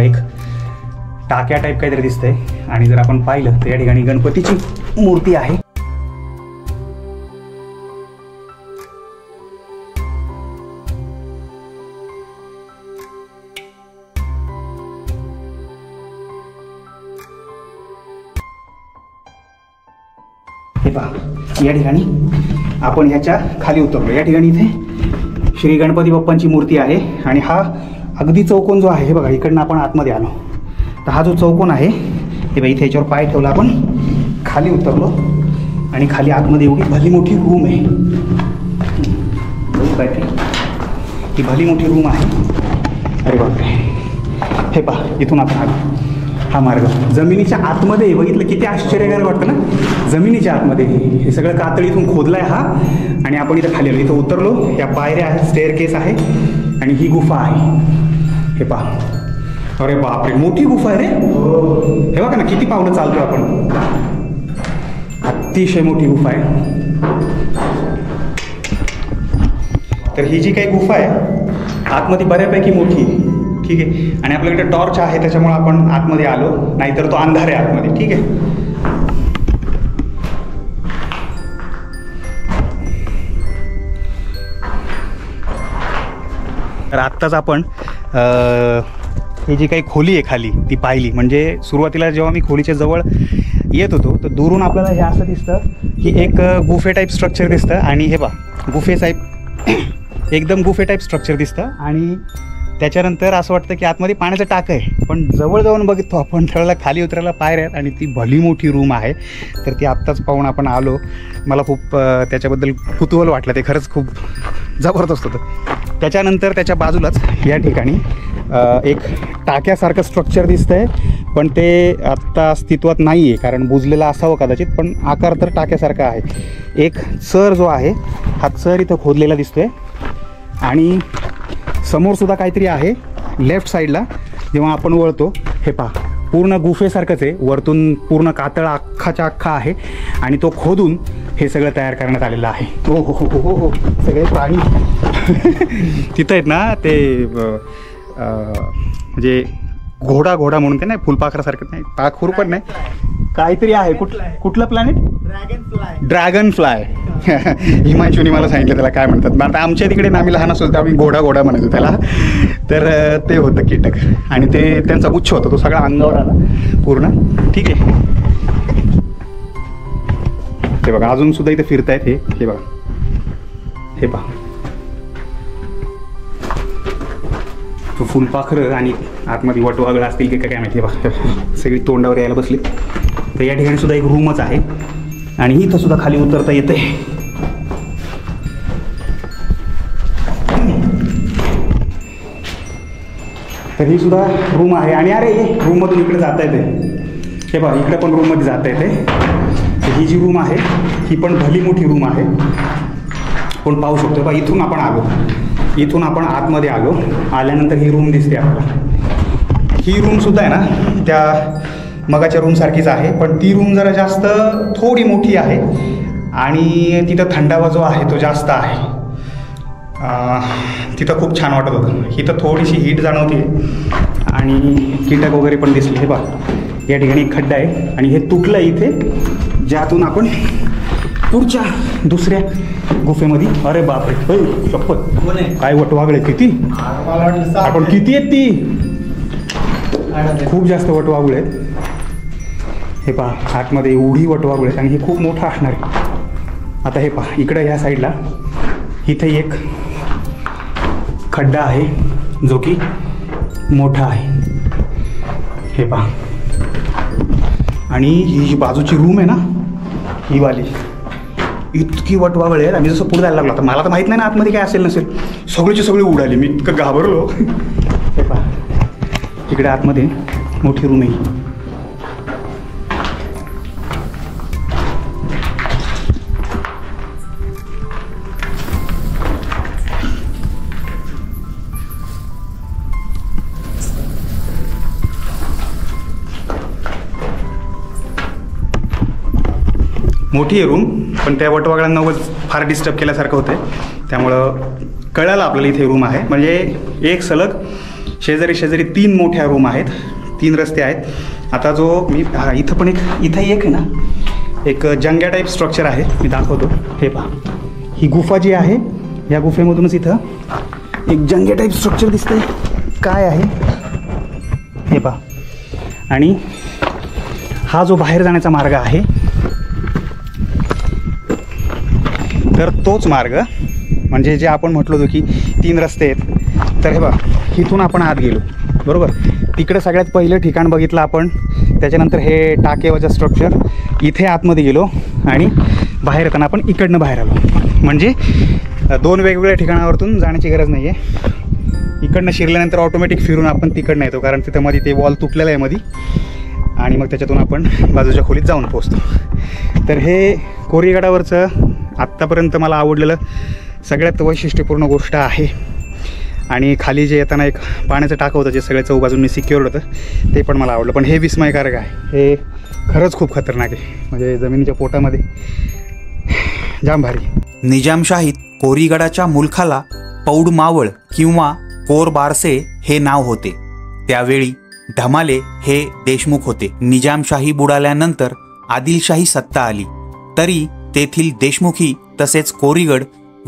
एक टाक्या टाईप काहीतरी दिसतंय आणि जर आपण पाहिलं तर या ठिकाणी गणपतीची मूर्ती आहे. पहा या ठिकाणी आपण ह्याच्या खाली उतरलो. या ठिकाणी इथे श्री गणपती बाप्पांची मूर्ती आहे आणि हा अगदी चौकोन जो आहे हे बघा, इकडनं आपण आतमध्ये आलो. तर हा जो चौकोन आहे हे बघा, इथे याच्यावर पाय ठेवला, आपण खाली उतरलो आणि खाली आतमध्ये एवढी भली मोठी रूम आहे. ही भली मोठी रूम आहे. अरे बापरे, हे पहा इथून आपण आलो. हा मार्ग जमिनीच्या आतमध्ये बघितलं किती आश्चर्यकारक वाटतं ना. जमिनीच्या आतमध्ये हे सगळं कातळ इथून खोदलं आहे हा, आणि आपण इथं खाली आलो. इथं उतरलो, या पायऱ्या आहेत, स्टेअरकेस आहे आणि ही गुफा आहे. हे पहा, अरे बापरे मोठी गुफा आहे रे. हे बघा ना किती पावलं चालतो आपण. अतिशय मोठी गुफा आहे. तर ही जी काही गुफा आहे आतमध्ये बऱ्यापैकी मोठी आहे. ठीक आहे, आणि आपल्याकडे टॉर्च आहे त्याच्यामुळे आपण आतमध्ये आलो, नाहीतर तो अंधार आहे आतमध्ये. ठीक आहे, तर आत्ताच आपण ही जी काही खोली आहे खाली ती पाहिली. म्हणजे सुरुवातीला जेव्हा मी खोलीच्या जवळ येत होतो तर दुरून आपल्याला हे असं दिसतं की एक गुफे टाईप स्ट्रक्चर दिसतं. आणि हे बघा गुफे टाईप एकदम गुफे टाईप स्ट्रक्चर दिसतं. आणि त्याच्यानंतर असं वाटतं की आतमध्ये पाण्याचं टाकं आहे, पण जवळ जाऊन बघतो आपण त्याला खाली उतरायला पायऱ्या आहेत आणि ती भली मोठी रूम आहे. तर ती आत्ताच पाहून आपण आलो. मला खूप त्याच्याबद्दल कुतूहल वाटलं, ते खरंच खूप जबरदस्त होतं. त्याच्यानंतर त्याच्या बाजूलाच या ठिकाणी एक टाक्यासारखं स्ट्रक्चर दिसतंय, पण ते आत्ता अस्तित्वात नाही आहे, कारण बुजलेलं असावं कदाचित, पण आकार तर टाक्यासारखा आहे. एक चर जो आहे हा चर इथं खोदलेला दिसतोय. आणि समोरसुद्धा काहीतरी आहे लेफ्ट साईडला. जेव्हा आपण वळतो हे पहा पूर्ण गुफेसारखंच आहे, वरतून पूर्ण कातळ अख्खाच्या अख्खा आहे आणि तो खोदून हे सगळं तयार करण्यात आलेलं आहे. हो हो हो हो हो, सगळे प्राणी तिथं आहेत ना, ते म्हणजे घोडा म्हणून ते नाही, फुलपाखरासारखं नाही, पाखरू पण नाही, काहीतरी आहे. कुठलं प्लॅनेट? Dragon fly. हिमांशूनी मला सांगितलं त्याला काय म्हणतात. आता आमच्या तिकडे ना आम्ही लहान असतो तर आम्ही घोडा म्हणायचो त्याला. तर ते होतं कीटक आणि ते त्यांचा गुच्छ होता, तो सगळा अंगावर आला पूर्ण. ठीक आहे, ते बघा अजून सुद्धा इथे फिरतायत. हे बघा, हे पहा तो फुलपाखरं आणि आतमध्ये वटवागळं असतील की काय माहिती. बघा सगळी तोंडावर यायला बसली. तर या ठिकाणी सुद्धा एक रूमच आहे आणि इथं सुद्धा खाली उतरता येते. तर ही सुद्धा रूम आहे. आणि अरे रूममधून इकडे जाता येते. हे बघा इकडे पण रूममध्ये जाता येते. ही जी रूम आहे ही पण भली मोठी रूम आहे. आपण पाहू शकतो बघा, इथून आपण आलो, इथून आपण आतमध्ये आलो. आल्यानंतर ही रूम दिसते आपल्याला. ही रूमसुद्धा आहे ना त्या मगाच्या रूमसारखीच आहे, पण ती रूम जरा जास्त थोडी मोठी आहे आणि तिथं थंडावा जो आहे तो जास्त आहे. तिथं खूप छान वाटत होतं. इथं थोडीशी हीट जाणवते आणि कीटक वगैरे पण दिसले. हे बघा या ठिकाणी एक खड्डा आहे आणि हे तुटलं इथे, ज्यातून आपण पुढच्या दुसऱ्या गुफेमध्ये. अरे बापरे, शपथ काय वटवागळे किती, आपण किती आहेत ती, खूप जास्त वटवागुळे आहेत. हे पहा आतमध्ये एवढी वटवागुळे आहेत आणि हे खूप मोठं असणार आहे. आता हे पहा इकडं ह्या साईडला इथे एक खड्डा आहे जो की मोठा आहे. हे पहा, आणि ही जी बाजूची रूम आहे ना ही वाली, इतकी वटवागळे आहेत. आम्ही जसं पुढे जायला लागलो, आता मला तर माहीत नाही ना आतमध्ये काय असेल नसेल, सगळीची सगळी उडाली. मी इतकं घाबरलो. हे पहा इकडे आतमध्ये मोठी रूम आहे. मोठी आहे रूम, पण त्या वटवागळ्यांना फार डिस्टर्ब केल्यासारखं होतं, त्यामुळं कळालं आपल्याला इथे रूम आहे. म्हणजे एक सलग शेजारी शेजारी 3 मोठ्या रूम आहेत, 3 रस्ते आहेत. आता जो मी इथं पण इथं एक आहे ना, एक जंग्या टाईप स्ट्रक्चर आहे, मी दाखवतो. हे पहा ही गुफा जी आहे, या गुफेमधूनच इथं एक जंग्या टाईप स्ट्रक्चर दिसतंय. काय आहे हे पहा. आणि हा जो बाहेर जाण्याचा मार्ग आहे तर तोच मार्ग, म्हणजे जे आपण म्हटलो होतो की 3 रस्ते आहेत, तर हे बघा इथून आपण आत गेलो बरोबर. तिकडे सगळ्यात पहिलं ठिकाण बघितलं आपण, त्याच्यानंतर हे टाकेवरचं स्ट्रक्चर, इथे आतमध्ये गेलो आणि बाहेर येताना आपण इकडनं बाहेर आलो. म्हणजे 2 वेगवेगळ्या ठिकाणावरतून जाण्याची गरज नाही आहे. इकडनं शिरल्यानंतर ऑटोमॅटिक फिरून आपण तिकडनं येतो, कारण तिथं मध्ये ते वॉल तुटलेलं आहे मध्ये, आणि मग त्याच्यातून आपण बाजूच्या खोलीत जाऊन पोचतो. तर हे कोरीगडावरचं आत्तापर्यंत मला आवडलेलं सगळ्यात वैशिष्ट्यपूर्ण गोष्ट आहे. आणि खाली जे येताना एक पाण्याचं टाकं होतं, जे सगळ्या चौबाजूंनी सिक्युअर्ड होतं, ते पण मला आवडलं. पण हे विस्मयकारक आहे, हे खरंच खूप खतरनाक आहे, म्हणजे जमिनीच्या पोटामध्ये जाम भारी. निजामशाहीत कोरीगडाच्या मुलखाला पौड मावळ किंवा कोर बारसे हे नाव होते. त्यावेळी ढमाले हे देशमुख होते. निजामशाही बुडाल्यानंतर आदिलशाही सत्ता आली, तरी तेथील देशमुखी तसेच कोरीगड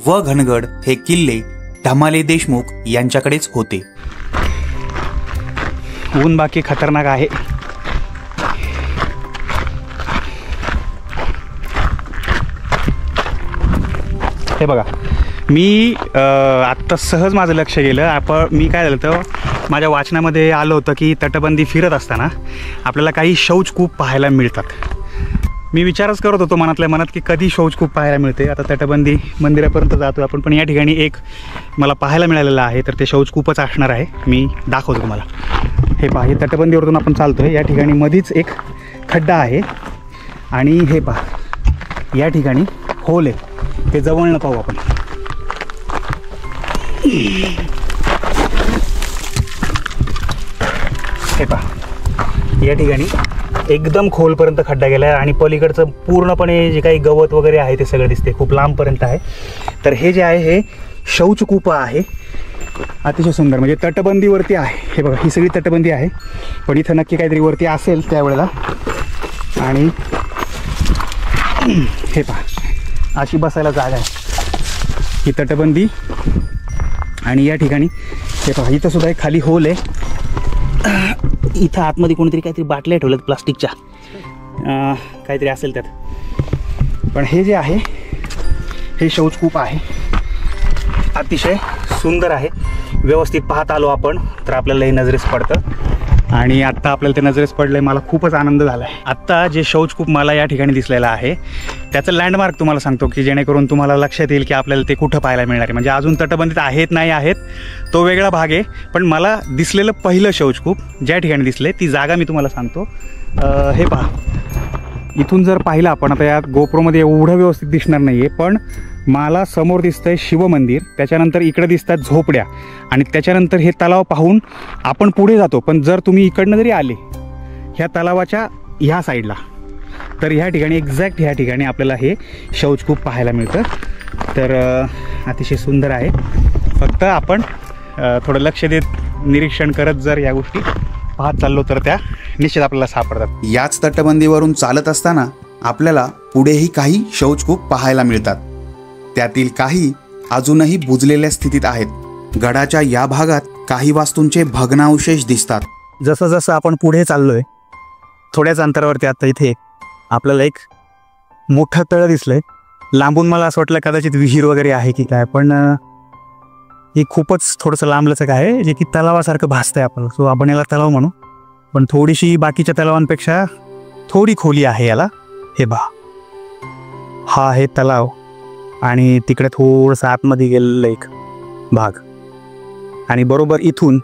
व घनगड हे किल्ले ढमाले देशमुख यांच्याकडेच होते. ऊन बाकी खतरनाक आहे. हे बघा, मी आत्ता सहज माझं लक्ष गेलं. मी काय झालं तर माझ्या वाचनामध्ये आलं होतं की तटबंदी फिरत असताना आपल्याला काही शौचकूप पाहायला मिळतात. मी विचारच करत होतो मनातल्या मनात की कधी शौचकूप पाहायला मिळते. आता तटबंदी मंदिरापर्यंत जातो आपण, पण या ठिकाणी एक मला पाहायला मिळालेलं आहे, तर ते शौचकूपच असणार आहे. मी दाखवतो तुम्हाला. हे पहा, हे तटबंदीवरून आपण चालतो आहे. या ठिकाणी मधीच एक खड्डा आहे आणि हे पहा या ठिकाणी होल आहे, ते जवळनं पाहू आपण. हे पहा, या ठिकाणी एकदम खोलपर्यंत खड्डा गेला आहे आणि पलीकडचं पूर्णपणे जे काही गवत वगैरे आहे ते सगळं दिसते, खूप लांबपर्यंत आहे. तर हे जे आहे हे शौचकूप आहे, अतिशय सुंदर, म्हणजे तटबंदीवरती आहे. हे बघा, ही सगळी तटबंदी आहे, पण इथं नक्की काहीतरी वरती असेल त्यावेळेला. आणि हे पहा, अशी बसायला जागा आहे, ही तटबंदी. आणि या ठिकाणी हे पहा, इथं सुद्धा एक खाली होल आहे. इथं आतमध्ये कोणीतरी काहीतरी बाटल्या ठेवल्यात प्लास्टिकच्या, काहीतरी असेल त्यात. पण हे जे आहे हे शौचकूप आहे, अतिशय सुंदर आहे. व्यवस्थित पाहत आलो आपण तर आपल्याला हे नजरेस पडतं. आणि आत्ता आपल्याला ते नजरेस पडलं, मला खूपच आनंद झाला आहे. आत्ता जे शौचकूप मला या ठिकाणी दिसलेलं आहे त्याचं लँडमार्क तुम्हाला सांगतो, की जेणेकरून तुम्हाला लक्षात येईल की आपल्याला ते कुठं पाहायला मिळणार आहे. म्हणजे अजून तटबंदीत आहेत नाही आहेत तो वेगळा भाग आहे, पण मला दिसलेलं पहिलं शौचकूप ज्या ठिकाणी दिसले ती जागा मी तुम्हाला सांगतो. हे पहा, इथून जर पाहिलं आपण, आता या गोप्रोमध्ये एवढं व्यवस्थित दिसणार नाही आहे, पण मला समोर दिसतंय शिवमंदिर, त्याच्यानंतर इकडे दिसतात झोपड्या, आणि त्याच्यानंतर हे तलाव पाहून आपण पुढे जातो. पण जर तुम्ही इकडनं जरी आले ह्या तलावाच्या ह्या साईडला, तर ह्या ठिकाणी एक्झॅक्ट ह्या ठिकाणी आपल्याला हे शौचकूप पाहायला मिळतं. तर अतिशय सुंदर आहे. फक्त आपण थोडं लक्ष देत निरीक्षण करत जर या गोष्टी पाहत चाललो तर त्या निश्चित आपल्याला सापडतात. याच तटबंदीवरून चालत असताना आपल्याला पुढेही काही शौचकूप पाहायला मिळतात. त्यातील काही अजूनही बुजलेल्या स्थितीत आहेत. गडाच्या या भागात काही वास्तूंचे भग्नावशेष दिसतात. जसं जसं आपण पुढे चाललोय थोड्याच अंतरावरती आता इथे आपल्याला एक मोठं तळं दिसलंय. लांबून मला असं वाटलं कदाचित विहीर वगैरे आहे की काय, पण हे खूपच थोडंसं लांबलचक आहे, जे की तलावासारखं भासतंय आपल्याला. सो आपण याला तलाव म्हणू, पण थोडीशी बाकीच्या तलावांपेक्षा थोडी खोली आहे याला. हे पहा, हा आहे तलाव आणि तिकडे थोडंसं आतमध्ये गेलेलं एक भाग, आणि बरोबर इथून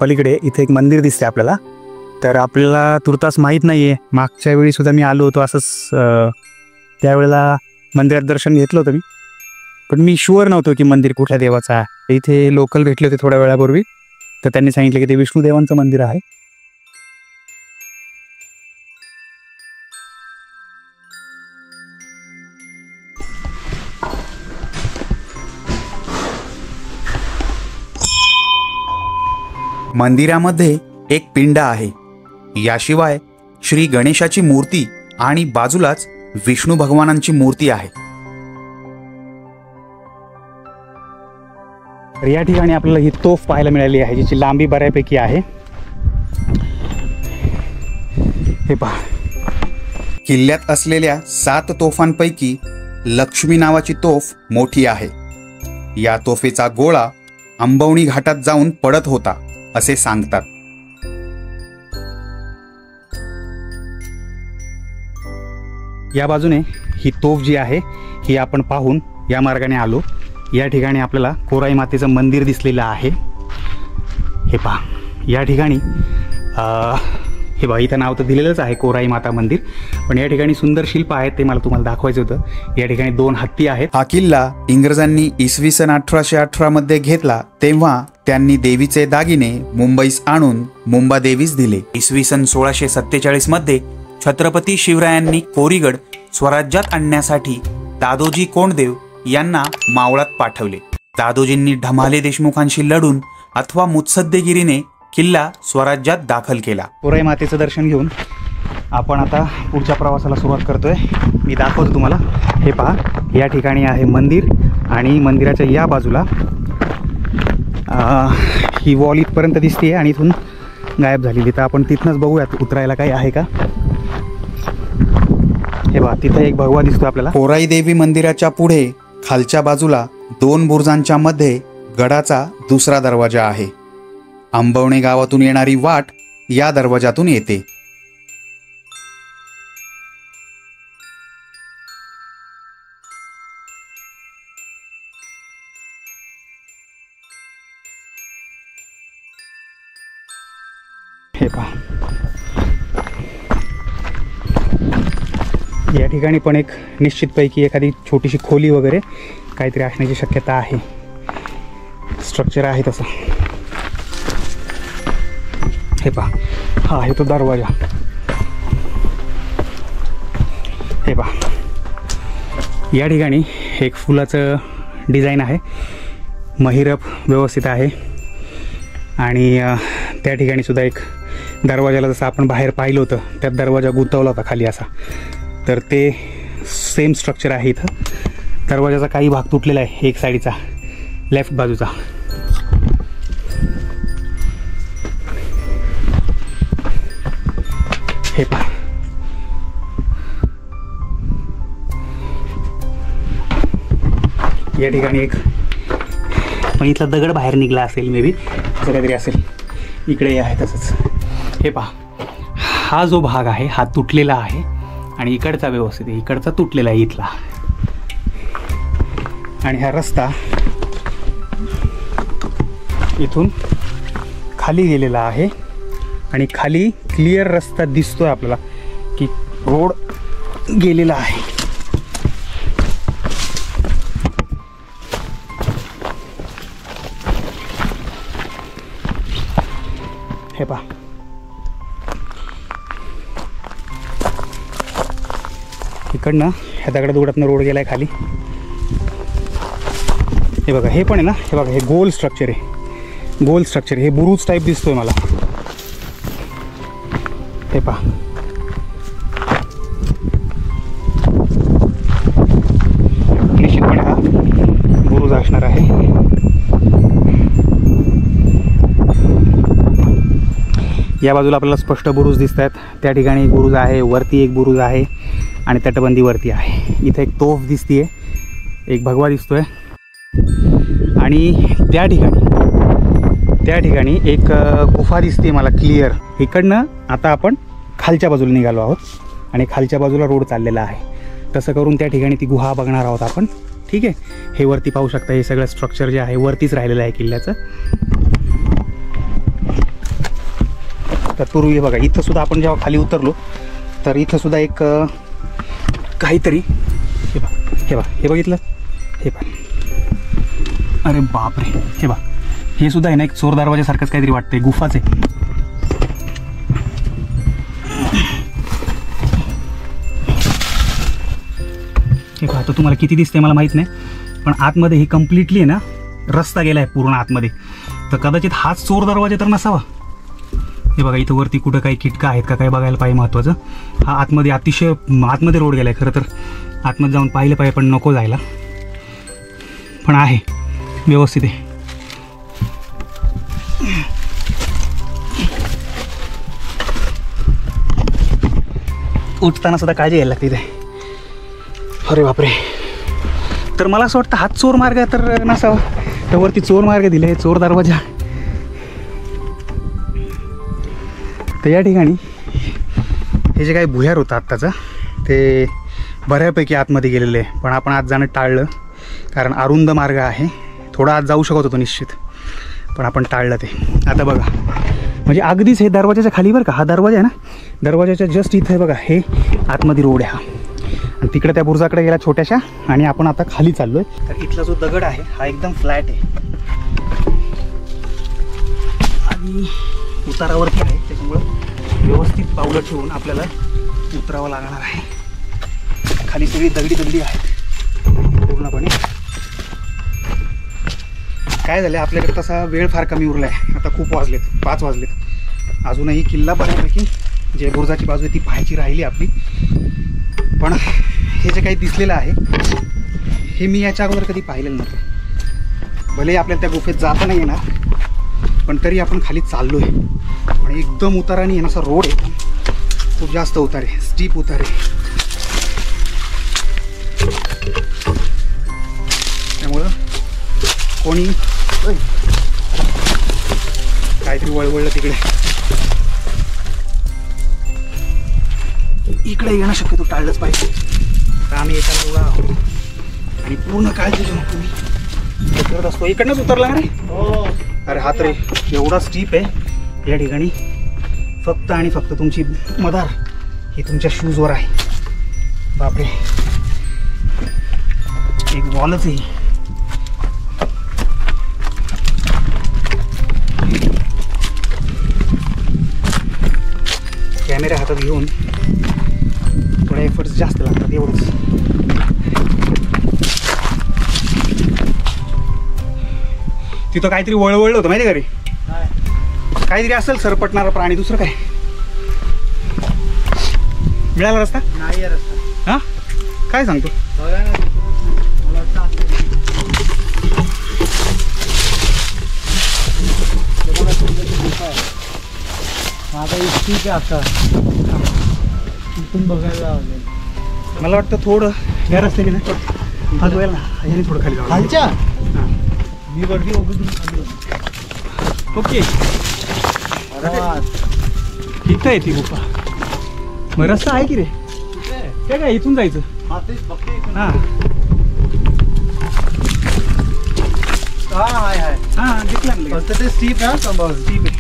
पलीकडे इथे एक मंदिर दिसते आपल्याला. तर आपल्याला तुर्तास माहीत नाही आहे, मागच्या वेळी सुद्धा मी आलो होतो असंच, त्यावेळेला मंदिरात दर्शन घेतलं होतं मी, पण मी शुअर नव्हतो की मंदिर कुठल्या देवाचं आहे. इथे लोकल भेटले होते थोड्या वेळापूर्वी, तर त्यांनी सांगितलं की ते विष्णुदेवांचं मंदिर आहे. मंदिरामध्ये एक पिंड आहे. याशिवाय श्री गणेशाची मूर्ती आणि बाजूलाच विष्णू भगवानांची मूर्ती आहे. तर या ठिकाणी आपल्याला ही तोफ पाहायला मिळाली आहे, जिची लांबी बऱ्यापैकी आहे. हे पहा, किल्ल्यात असलेल्या 7 तोफांपैकी लक्ष्मी नावाची तोफ मोठी आहे. या तोफेचा गोळा आंबवणी घाटात जाऊन पडत होता असे सांगतात. या बाजूने ही तोफ जी आहे ही आपण पाहून या मार्गाने आलो. या ठिकाणी आपल्याला कोराई मातेचं मंदिर दिसलेलं आहे. हे पहा, या ठिकाणी हे बघा, इथं नाव तर दिलेलंच आहे कोराई माता मंदिर, पण या ठिकाणी सुंदर शिल्प आहेत, ते मला तुम्हाला दाखवायचं होतं. या ठिकाणी 2 हत्ती आहेत. हा किल्ला इंग्रजांनी इसवी सन 1818 मध्ये घेतला, तेव्हा त्यांनी देवीचे दागिने मुंबईस आणून मुंबादेवीस दिले. इसवी सन 1647 मध्ये छत्रपती शिवरायांनी कोरीगड स्वराज्यात आणण्यासाठी दादोजी कोंडदेव यांना मावळात पाठवले. दादोजींनी ढमाले देशमुखांशी लढून अथवा मुत्सद्देगिरीने किल्ला स्वराज्यात दाखल केला. कोराई मातेचं दर्शन घेऊन आपण आता पुढच्या प्रवासाला सुरुवात करतोय. मी दाखवतो तुम्हाला. हे पहा, या ठिकाणी आहे मंदिर आणि मंदिराच्या या बाजूला ही वॉल इथपर्यंत दिसते आणि इथून गायब झालेली. तर आपण तिथनंच बघूयात उतरायला काही आहे का. हे पहा, तिथे एक भगवा दिसतो आपल्याला. कोराई देवी मंदिराच्या पुढे खालच्या बाजूला 2 बुरुजांच्या मध्ये गडाचा दुसरा दरवाजा आहे. आंबवणे गावातून येणारी वाट या दरवाजातून येते. हे पहा, या ठिकाणी पण एक निश्चितपैकी एखादी छोटीशी खोली वगैरे काहीतरी असण्याची शक्यता आहे. स्ट्रक्चर आहे तसं. हे पहा, हा आहे तो दरवाजा. हे पहा, या ठिकाणी एक फुलाचं डिझाईन आहे. महिरप व्यवस्थित आहे आणि त्या ठिकाणी सुद्धा एक दरवाजाला जसं आपण बाहेर पाहिलं होतं त्यात दरवाजा गुंतवला होता खाली असा, तर ते सेम स्ट्रक्चर आहे इथं. दरवाजाचा काही भाग तुटलेला आहे, एक साईडचा लेफ्ट बाजूचा. हे पहा, या ठिकाणी एक पण इथला दगड बाहेर निघला असेल, मे बी असं काहीतरी असेल. इकडे आहे तसंच. हे पहा, हा जो भाग आहे हा तुटलेला आहे आणि इकडचा व्यवस्थित आहे, इकडचा तुटलेला आहे इथला. आणि हा रस्ता इथून खाली गेलेला आहे आणि खाली क्लिअर रस्ता दिसतोय आपल्याला की रोड गेलेला आहे. हे पहा, इकडनं ह्या दगडा दुगडातनं रोड गेलाय खाली. हे बघा, हे पण आहे ना, हे बघा, हे गोल स्ट्रक्चर आहे, गोल स्ट्रक्चर. हे बुरुज टाईप दिसतोय मला. हे पहा, निश्चितपणे हा बुरुज असणार आहे. या बाजूला आपल्याला स्पष्ट बुरुज दिसत आहेत. त्या ठिकाणी एक बुरुज आहे, वरती एक बुरुज आहे आणि तटबंदी वरती आहे. इथे एक तोफ दिसतीये, एक भगवा दिसतोय आणि त्या ठिकाणी एक गुफा दिसते मला क्लिअर. इकडनं आता आपण खालच्या बाजूला निघालो आहोत आणि खालच्या बाजूला रोड चाललेला आहे. तसं करून त्या ठिकाणी ती गुहा बघणार आहोत आपण. ठीक आहे, हे वरती पाहू शकता. हे सगळं स्ट्रक्चर जे आहे वरतीच राहिलेलं आहे किल्ल्याचं. तत्पूर्वी बघा, इथं सुद्धा आपण जेव्हा खाली उतरलो तर इथं सुद्धा एक काहीतरी, हे बघितलं. हे बघ, अरे बापरे, हे बघ, हे सुद्धा आहे ना एक चोर दरवाजासारखंच काहीतरी वाटतंय, गुफाच आहे. हे पहा, आता तुम्हाला किती दिसते मला माहीत नाही, पण आतमध्ये ही कम्प्लिटली आहे ना रस्ता गेला आहे पूर्ण आतमध्ये. तर कदाचित हाच चोर दरवाजा तर नसावा. हे बघा, इथं वरती कुठं काही किटका आहेत का काय बघायला पाहिजे. महत्त्वाचं, हा आतमध्ये अतिशय आतमध्ये रोड गेला आहे. खरं तर आतमध्ये जाऊन पाहिलं पाहिजे, पण नको जायला. पण आहे, व्यवस्थित आहे. उठताना सुद्धा काळजी घ्यायला लागते इथे. अरे बापरे, तर मला असं वाटतं हाच चोर मार्ग तर नसावा, त्यावरती चोर मार्ग दिले, चोर दरवाजा. तर या ठिकाणी हे जे काही भुयार होतं आत्ताचं ते बऱ्यापैकी आतमध्ये गेलेलं आहे, पण आपण आत जाणं टाळलं कारण अरुंद मार्ग आहे. थोडा आत जाऊ शकत होतो निश्चित, पण आपण टाळलं ते. आता बघा म्हणजे अगदीच हे दरवाजाच्या खाली बरं का, हा दरवाजा आहे ना, दरवाजाच्या जस्ट इथे बघा हे आतमध्ये रोड आहे हा, आणि तिकडे त्या बुर्जाकडे गेला छोट्याशा, आणि आपण आता खाली चाललो आहे. तर इथला जो दगड आहे हा एकदम फ्लॅट आहे आणि उतारावरती आहे, त्याच्यामुळं व्यवस्थित पावलं ठेवून आपल्याला उतरावं लागणार आहे. खाली सगळी दगडी आहेत पूर्णपणे. काय झालं आपल्याकडे तसा वेळ फार कमी उरला आहे, आता खूप वाजलेत, 5 वाजलेत. अजूनही किल्ला बऱ्यापैकी जे बुर्जाची बाजू आहे ती पाहायची राहिली आपली. पण हे जे काही दिसलेलं आहे हे मी याच्या अगोदर कधी पाहिलेलं नव्हतं. भले आपल्याला त्या गुफेत जाता नाही येणार, पण तरी आपण खाली चाललो आहे आणि एकदम उताराने येण्याचा रोड आहे, खूप जास्त उतार आहे, स्टीप उतार आहे. त्यामुळं कोणी काहीतरी वळवळलं तिकडे, इकडे येणं शक्यतो टाळलंच पाहिजे. तर आम्ही एकाला एवढा आहोत आणि पूर्ण काळजी घेऊन तुम्ही करत असतो. इकडनंच उतरला ना रे? अरे हा तर एवढा स्टीप आहे या ठिकाणी, फक्त आणि फक्त तुमची मदार ही तुमच्या शूजवर आहे. बापरे, एक वॉलच आहे. कॅमेरा हातात घेऊन थोडे एफर्ट्स जास्त लागतात एवढंच. तिथं काहीतरी वळवळलं होतं माहिती का रे? काहीतरी असेल सरपटणारा प्राणी, दुसरं काय. मिळाला रस्ता? नाही रस्ता. हा काय सांगतो? बघायला मला वाटतं थोडं या रस्त्याने ना आज व्हायला ना, याने थोडं खाली जाऊ खालच्या. मी वरती ओके इथं आहे ती गुफा. मग रस्ता आहे की रे? ते काय इथून जायचं? हां हां दिसलं फक्त ते स्टीप आहे, स्टीप आहे.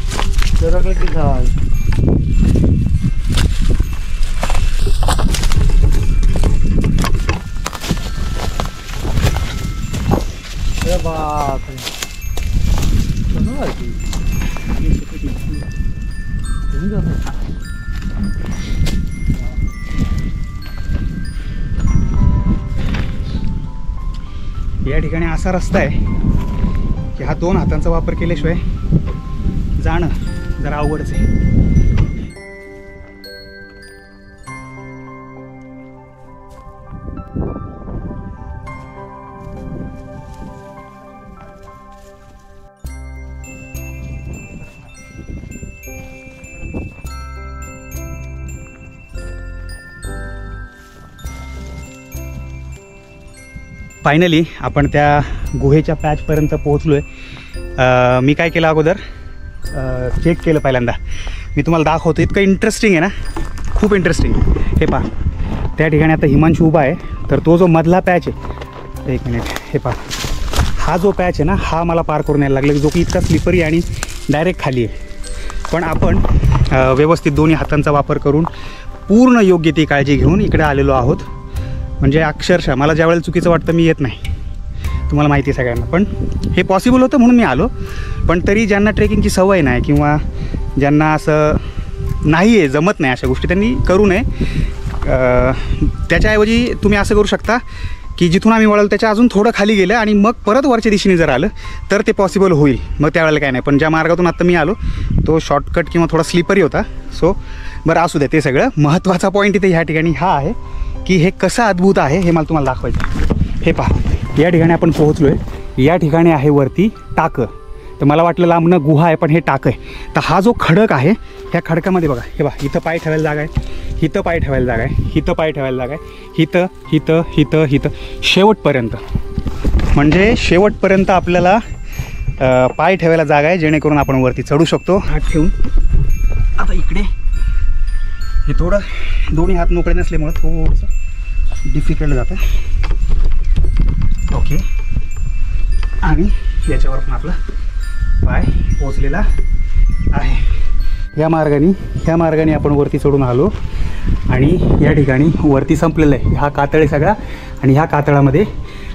या ठिकाणी असा रस्ता आहे की हा 2 हातांचा वापर केल्याशिवाय जाणं जरा अवघडच आहे. फायनली आपण त्या गुहेच्या पॅचपर्यंत पोहोचलो आहे. मी काय केलं अगोदर चेक केलं पहिल्यांदा, मी तुम्हाला दाखवतो. इतकं इंटरेस्टिंग आहे ना, खूप इंटरेस्टिंग. हे पहा त्या ठिकाणी आता हिमांशू उभा आहे, तर तो जो मधला पॅच आहे, 1 मिनिट, हे पहा हा जो पॅच आहे ना हा मला पार करून यायला लागला, जो की इतका स्लिपरी आणि डायरेक्ट खाली आहे. पण आपण व्यवस्थित दोन्ही हातांचा वापर करून पूर्ण योग्य ती काळजी घेऊन इकडे आलेलो आहोत. म्हणजे अक्षरशः मला ज्या वेळेला चुकीचं वाटतं मी येत नाही, तुम्हाला माहिती आहे सगळ्यांना. पण हे पॉसिबल होतं म्हणून मी आलो. पण तरी ज्यांना ट्रेकिंगची सवय नाही किंवा ज्यांना असं नाही आहे, जमत नाही अशा गोष्टी, त्यांनी करू नये. त्याच्याऐवजी तुम्ही असं करू शकता की जिथून आम्ही वळलो त्याच्या अजून थोडं खाली गेलं आणि मग परत वरच्या दिशेने जर आलं तर ते पॉसिबल होईल. मग त्यावेळेला काय नाही. पण ज्या मार्गातून आत्ता मी आलो तो शॉर्टकट किंवा थोडा स्लिपरी होता. सो बरं असू द्या, ते सगळं. महत्त्वाचा पॉईंट इथे ह्या ठिकाणी हा आहे की हे कसं अद्भुत आहे हे मला तुम्हाला दाखवायचं. हे पहा या ठिकाणी आपण पोहोचलो आहे. या ठिकाणी आहे वरती टाकं. तर मला वाटलं लांबनं गुहा आहे, पण हे टाकं आहे. तर हा जो खडक आहे, ह्या खडकामध्ये बघा, हे बघा इथं पाय ठेवायला जागा आहे, इथं पाय ठेवायला जागा आहे, इथं पाय ठेवायला जागा आहे, इथं इथं इथं इथं शेवटपर्यंत. म्हणजे शेवटपर्यंत आपल्याला पाय ठेवायला जागा आहे, जेणेकरून आपण वरती चढू शकतो. हात ठेवून आता इकडे हे थोडं दोन्ही हात मोकळे नसल्यामुळं थोडंसं डिफिकल्ट जातं. ओके, आणि याच्यावर पण आपला पाय पोचलेला आहे. ह्या मार्गाने आपण वरती चढून आलो आणि या ठिकाणी वरती संपलेलं आहे. हा कातळ आहे सगळा आणि ह्या कातळामध्ये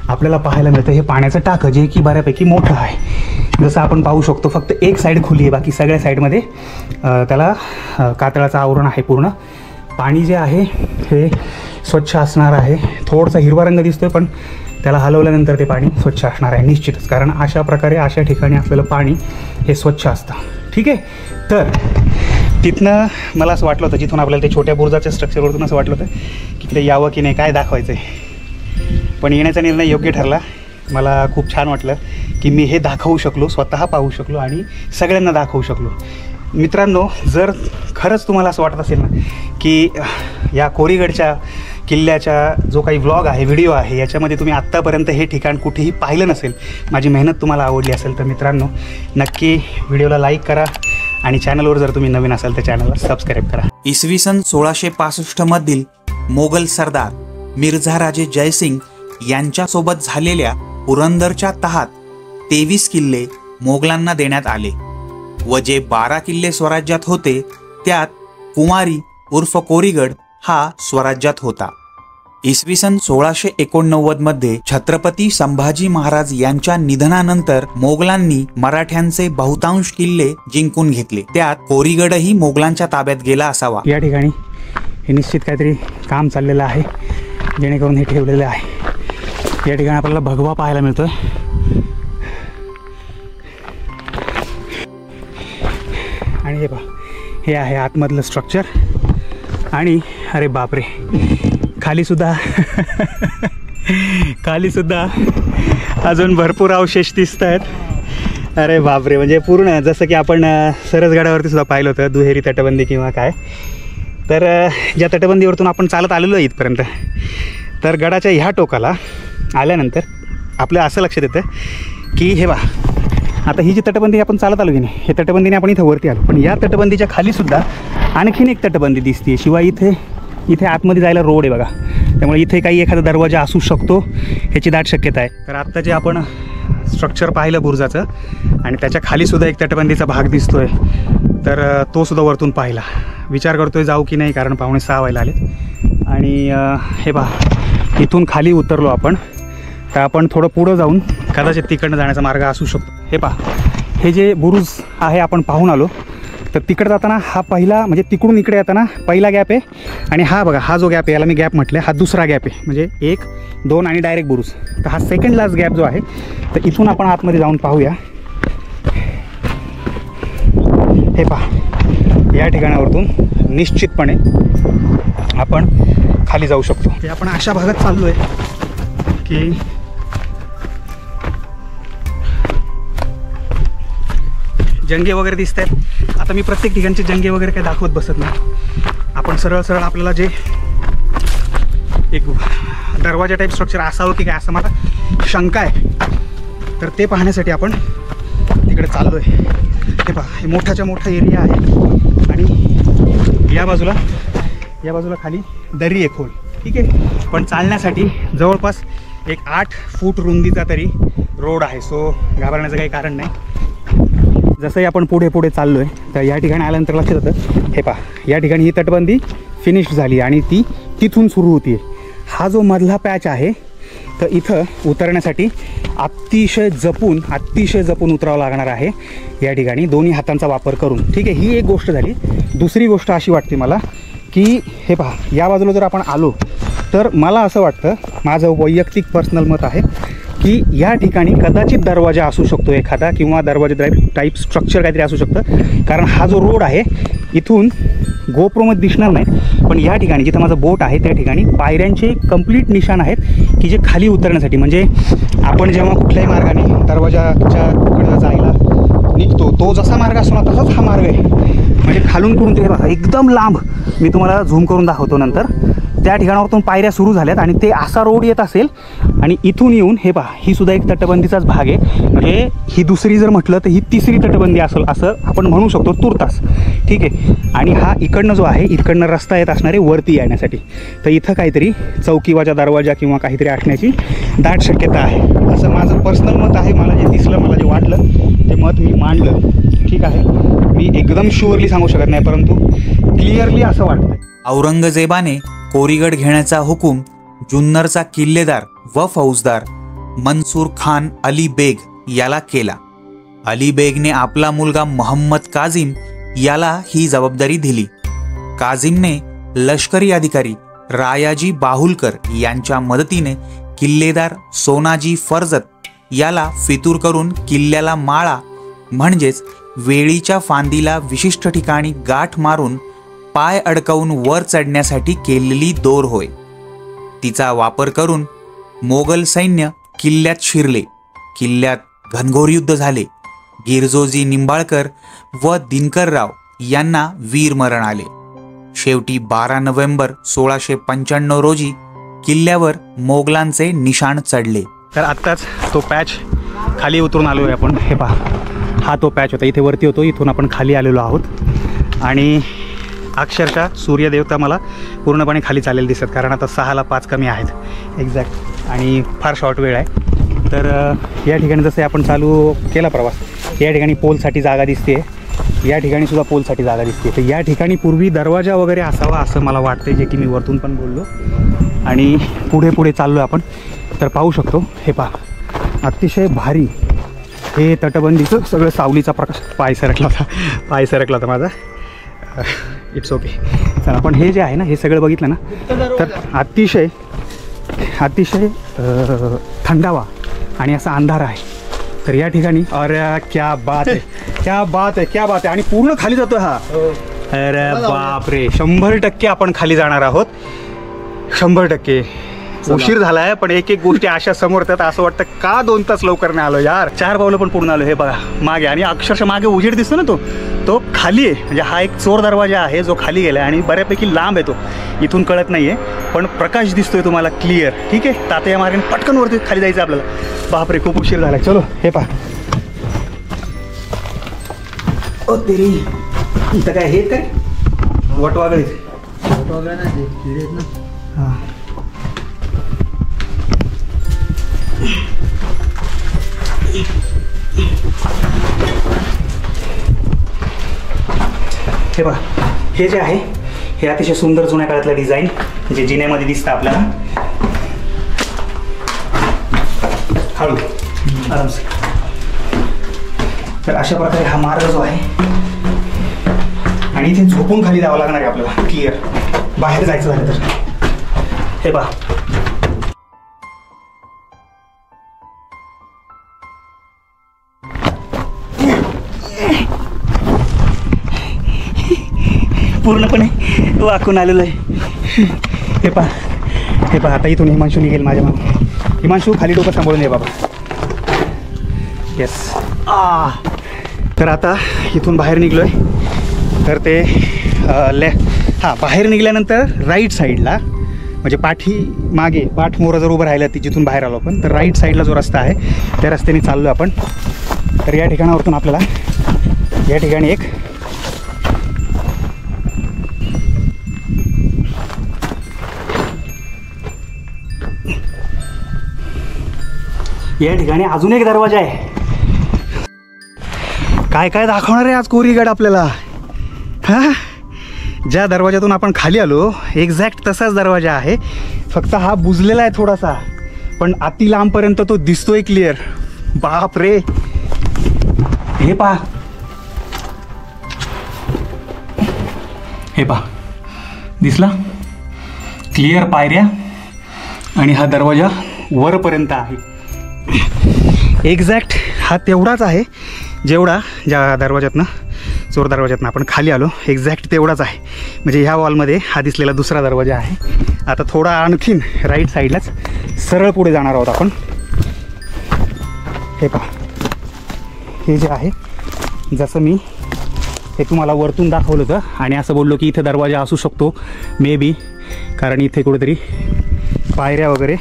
आपल्याला पाहायला मिळतं हे पाण्याचं टाकं, जे की बऱ्यापैकी मोठं आहे. जसं आपण पाहू शकतो फक्त एक साईड खुली आहे, बाकी सगळ्या साईडमध्ये त्याला कातळाचं आवरण आहे पूर्ण. पाणी जे आहे हे स्वच्छ असणार आहे. थोडासा हिरवा रंग दिसतोय, पण त्याला हलवल्यानंतर ते पाणी स्वच्छ असणार आहे निश्चितच, कारण अशा प्रकारे अशा ठिकाणी असलेलं पाणी हे स्वच्छ असतं. ठीक आहे, तर तिथनं मला असं वाटलं होतं, जिथून आपल्याला ते छोट्या बुर्जाच्या स्ट्रक्चरवरून असं वाटलं होतं की तिथे यावं की नाही, काय दाखवायचं आहे. पण येण्याचा निर्णय योग्य ठरला. मला खूप छान वाटलं की मी हे दाखवू शकलो, स्वतः पाहू शकलो आणि सगळ्यांना दाखवू शकलो. मित्रांनो, जर खरंच तुम्हाला असं वाटत असेल ना की या कोरीगडच्या किल्ल्याचा जो काही व्लॉग आहे, व्हिडिओ आहे, याच्यामध्ये तुम्ही आत्तापर्यंत हे ठिकाण कुठेही पाहिलं नसेल, माझी मेहनत तुम्हाला आवडली असेल, तर मित्रांनो नक्की व्हिडिओला लाईक करा आणि चॅनलवर जर तुम्ही नवीन असाल तर चॅनलला सबस्क्राईब करा. इसवी सन 1665 मधील मोगल सरदार मिर्झा राजे जयसिंग यांच्यासोबत झालेल्या पुरंदरच्या तहात 23 किल्ले मोगलांना देण्यात आले व जे 12 किल्ले स्वराज्यात होते त्यात कुमारी उर्फ कोरीगड हा स्वराज्यात होता. इसवी सन 1689 मध्ये छत्रपती संभाजी महाराज यांच्या निधनानंतर मोगलांनी मराठ्यांचे बहुतांश किल्ले जिंकून घेतले. त्यात कोरीगडही मोगलांच्या ताब्यात गेला असावा. या ठिकाणी हे निश्चित काहीतरी काम चाललेलं आहे, जेणेकरून हे ठेवलेलं आहे. या ठिकाणी आपल्याला भगवा पाहायला मिळतोय. आणि हे पहा, हे आहे आतमधलं स्ट्रक्चर. आणि अरे बापरे, खाली सुद्धा अजून भरपूर अवशेष दिसत आहेत. अरे बापरे, म्हणजे पूर्ण जसं की आपण सरसगडावरती सुद्धा पाहिलं होतं, दुहेरी तटबंदी किंवा काय. तर ज्या तटबंदीवरतून आपण चालत आलेलो आहे इथपर्यंत, तर गडाच्या ह्या टोकाला आल्यानंतर आपलं असं लक्षात येतं की हे बा, आता ही जी तटबंदी आपण चालत आलो की नाही, हे तटबंदीने आपण इथं वरती आलो, पण या तटबंदीच्या खालीसुद्धा आणखीन एक तटबंदी दिसते. शिवाय इथे आतमध्ये जायला रोड आहे बघा, त्यामुळे इथे काही एखादा दरवाजा असू शकतो, ह्याची दाट शक्यता आहे. तर आत्ता जे आपण स्ट्रक्चर पाहिलं बुर्जाचं, आणि त्याच्या खालीसुद्धा एक तटबंदीचा भाग दिसतोय, तर तो सुद्धा वरतून पाहिला. विचार करतोय जाऊ की नाही, कारण 5:45 व्हायला आले. आणि हे पहा, इथून खाली उतरलो आपण, तर आपण थोडं पुढं जाऊन कदाचित तिकडनं जाण्याचा मार्ग असू शकतो. हे पहा, हे जे बुरुज आहे आपण पाहून आलो, तर तिकडे जाताना हा पहिला, म्हणजे तिकडून इकडे येताना पहिला गॅप आहे, आणि हा बघा, हा जो गॅप आहे याला मी गॅप म्हटलं, हा दुसरा गॅप आहे, म्हणजे 1, 2 आणि डायरेक्ट बुरुज. तर हा सेकंड लास्ट गॅप जो आहे, तर इथून आपण आतमध्ये जाऊन पाहूया. हे पहा, या ठिकाणावरतून निश्चितपणे आपण खाली जाऊ शकतो. हे आपण अशा भागात चाललो आहे की जंगे वगैरे दिसत आहेत. आता मी प्रत्येक ठिकाणचे जंगे वगैरे काही दाखवत बसत नाही. आपण सरळ सरळ आपल्याला जे एक दरवाजा टाईप स्ट्रक्चर असावं की काय, असं मला शंका आहे, तर ते पाहण्यासाठी आपण तिकडे चाललो आहे. हे पहा, हे मोठाच्या मोठा एरिया आहे, आणि या बाजूला खाली दरी आहे खोल. ठीक आहे, पण चालण्यासाठी जवळपास एक 8 फूट रुंदीचा तरी रोड आहे. सो घाबरण्याचं काही कारण नाही. जसंही आपण पुढे पुढे चाललो आहे, तर या ठिकाणी आल्यानंतर लक्षात येतं, हे पहा, या ठिकाणी ही तटबंदी फिनिश झाली आणि ती तिथून सुरू होती. हा जो मधला पॅच आहे, तर इथं उतरण्यासाठी अतिशय जपून उतरावं लागणार आहे या ठिकाणी, दोन्ही हातांचा वापर करून. ठीक आहे, ही एक गोष्ट झाली. दुसरी गोष्ट अशी वाटते मला की हे पहा, या बाजूला जर आपण आलो, तर मला असं वाटतं, माझं वैयक्तिक पर्सनल मत आहे की या ठिकाणी कदाचित दरवाजा असू शकतो एखादा, किंवा दरवाजा टाईप स्ट्रक्चर काहीतरी असू शकतं. कारण हा जो रोड आहे, इथून गोप्रोमध्ये दिसणार नाही, पण या ठिकाणी जिथं माझं बोट आहे त्या ठिकाणी पायऱ्यांचे कंप्लीट निशाण आहेत की जे खाली उतरण्यासाठी, म्हणजे आपण जेव्हा कुठल्याही मार्गाने दरवाजाच्याकडे जायला निघतो, तो जसा मार्ग असतो ना तसाच हा मार्ग आहे. म्हणजे खालून करून ते बघा, एकदम लांब, मी तुम्हाला झूम करून दाखवतो नंतर, त्या ठिकाणावरून पायऱ्या सुरू झाल्यात, आणि ते असा रोड येत असेल आणि इथून येऊन हे पहा, ही सुद्धा एक तटबंदीचाच भाग आहे. म्हणजे ही दुसरी जर म्हटलं तर ही तिसरी तटबंदी असेल असं आपण म्हणू शकतो तुर्तास. ठीक आहे. आणि हा इकडनं जो आहे इकडनं रस्ता येत असणारे वरती येण्यासाठी. तर इथं काहीतरी चौकीवाचा दरवाजा किंवा काहीतरी असण्याची दाट शक्यता आहे, असं माझं पर्सनल मत आहे. मला जे दिसलं, मला जे वाटलं ते मत मी मांडलं. ठीक आहे. मी एकदम शुअरली सांगू शकत नाही, परंतु क्लिअरली असं वाटतं. औरंगजेबाने कोरीगड घेण्याचा हुकूम जुन्नरचा किल्लेदार व फौजदार मनसूर खान अली बेग याला केला. अली बेगने आपला मुलगा मोहम्मद काझिम याला ही जबाबदारी दिली. काझिमने लष्करी अधिकारी रायाजी बाहुलकर यांच्या मदतीने किल्लेदार सोनाजी फर्जत याला फितूर करून किल्ल्याला माळा म्हणजेच वेळीच्या फांदीला विशिष्ट ठिकाणी गाठ मारून पाय अडकवून वर चढण्यासाठी केलेली दोर होय. तिचा वापर करून मोगल सैन्य किल्ल्यात शिरले. किल्ल्यात घनघोर युद्ध झाले. गिरजोजी निंबाळकर व दिनकरराव यांना वीरमरण आले. शेवटी 12 नोव्हेंबर 1695 रोजी किल्ल्यावर मोगलांचे निशाण चढले. तर आत्ताच तो पॅच खाली उतरून आलो आहे आपण. हे पहा, हा तो पॅच होता, इथे वरती होतो, इथून आपण खाली आलेलो आहोत. आणि अक्षरशः सूर्यदेवता मला पूर्णपणे खाली चालेल दिसत, कारण आता 6ला 5 कमी आहेत एक्झॅक्ट आणि फार शॉर्ट वेळ आहे. तर या ठिकाणी जसे आपण चालू केला प्रवास, या ठिकाणी पोलसाठी जागा दिसते, या ठिकाणी सुद्धा पोलसाठी जागा दिसते. तर या ठिकाणी पूर्वी दरवाजा वगैरे असावा असं मला वाटतं, जे की मी वरतून पण बोललो. आणि पुढे पुढे चाललो आपण तर पाहू शकतो. हे पहा, अतिशय भारी हे तटबंदीचं सगळं सावलीचा प्रकाश. पाय सरकला होता माझा. It's okay. तर आपण हे जे आहे ना, हे सगळं बघितलं ना, तर अतिशय थंडावा आणि असा अंधार आहे. तर या ठिकाणी अरे क्या बात आहे. आणि पूर्ण खाली जातो हा. अरे बापरे, 100% आपण खाली जाणार आहोत. 100% उशीर झाला आहे, पण एक गोष्टी अशा समोर येतात असं वाटतं का 2 तास लवकर नाही आलो यार. 4 पावलं पण पूर्ण आलो. हे बघा मागे, आणि अक्षरशः मागे उजेड दिसतो ना, तो खाली आहे. म्हणजे हा एक चोर दरवाजा आहे जो खाली गेला आहे आणि बऱ्यापैकी लांब आहे. तो इथून कळत नाही आहे, पण प्रकाश दिसतोय तुम्हाला क्लिअर. ठीक आहे. तर आता या मार्गाने पटकन वरती खाली जायचं आपल्याला. बापरे, खूप उशीर झाला. चलो, हे पहा. ओ तेरी, इथं काय हे काय वटवागळे ना. हां, हे बघा, हे जे आहे हे अतिशय सुंदर जुन्या काळातलं डिझाईन जे जिन्यामध्ये दिसतं आपल्याला. हळू आरामसे. तर अशा प्रकारे हा मार्ग जो आहे, आणि इथे झोपून खाली जावं लागणार आहे आपल्याला. क्लिअर बाहेर जायचं झालं तर. हे पहा, पूर्णपणे वाकून आलेलं आहे. हे पहा, आता इथून हिमांशू निघेल माझ्या मागे. हिमांशू, खाली डोकं सांभाळून ये बाबा. येस. तर आता इथून बाहेर निघलो आहे. तर ते बाहेर निघाल्यानंतर राईट साईडला, म्हणजे पाठमोरं जर उभं राहिलं ती जिथून बाहेर आलो आपण, तर राईट साईडला जो रस्ता आहे त्या रस्त्याने चाललो आपण. तर या ठिकाणावरतून आपल्याला या ठिकाणी अजून एक दरवाजा आहे. काय काय दाखवणार आहे आज कोरीगड आपल्याला. हां, ज्या दरवाजातून आपण खाली आलो एक्झॅक्ट तसाच दरवाजा आहे, फक्त हा बुजलेला आहे थोडासा, पण अति लांबपर्यंत तो दिसतोय क्लिअर. बाप रे, हे पहा, दिसला क्लिअर पायऱ्या, आणि हा दरवाजा वरपर्यंत आहे. एक्झॅक्ट हा तेवढाच आहे जेवढा ज्या दरवाज्यातनं, चोर दरवाज्यातनं आपण खाली आलो, एक्झॅक्ट तेवढाच आहे. म्हणजे ह्या वॉलमध्ये हा दिसलेला दुसरा दरवाजा आहे. आता थोडा आणखीन राईट साईडलाच सरळ पुढे जाणार आहोत आपण. हे पहा, हे जे आहे, जसं मी हे तुम्हाला वरतून दाखवलं होतं आणि असं बोललो की इथे दरवाजा असू शकतो मे बी, कारण इथे कुठेतरी पायऱ्या वगैरे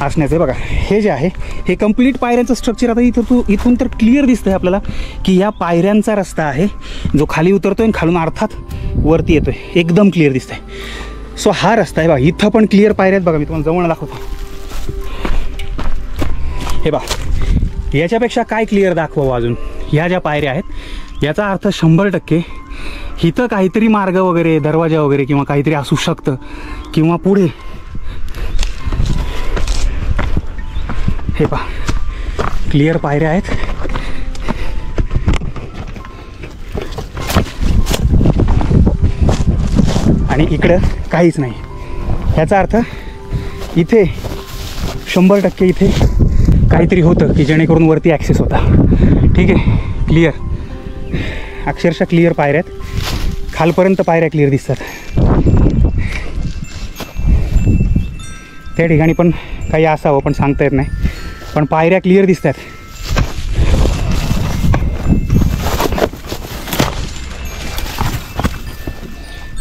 असण्याचं आहे. बघा हे जे आहे हे कंप्लीट पायऱ्यांचं स्ट्रक्चर. आता इथून तर क्लिअर दिसतं आहे आपल्याला की या पायऱ्यांचा रस्ता आहे जो खाली उतरतोय आणि खालून अर्थात वरती येतोय, एकदम क्लिअर दिसतंय. सो हा रस्ता आहे. बघा इथं पण क्लिअर पायऱ्या आहेत. बघा मी तुम्हाला जवळ दाखवतो. हे बघा याच्यापेक्षा काय क्लिअर दाखवावं अजून. ह्या ज्या पायऱ्या आहेत याचा अर्थ 100% इथं काहीतरी मार्ग वगैरे, दरवाजा वगैरे किंवा काहीतरी असू शकतं. किंवा पुढे हे पहा क्लिअर पायऱ्या आहेत. आणि इकडं काहीच नाही. याचा अर्थ इथे 100% इथे काहीतरी होतं की जेणेकरून वरती ॲक्सेस होता. ठीक आहे, क्लिअर, अक्षरशः क्लिअर पायऱ्या आहेत. खालपर्यंत पायऱ्या क्लिअर दिसतात. त्या ठिकाणी पण काही असावं पण सांगता येत नाही, पण पायऱ्या क्लिअर दिसतात.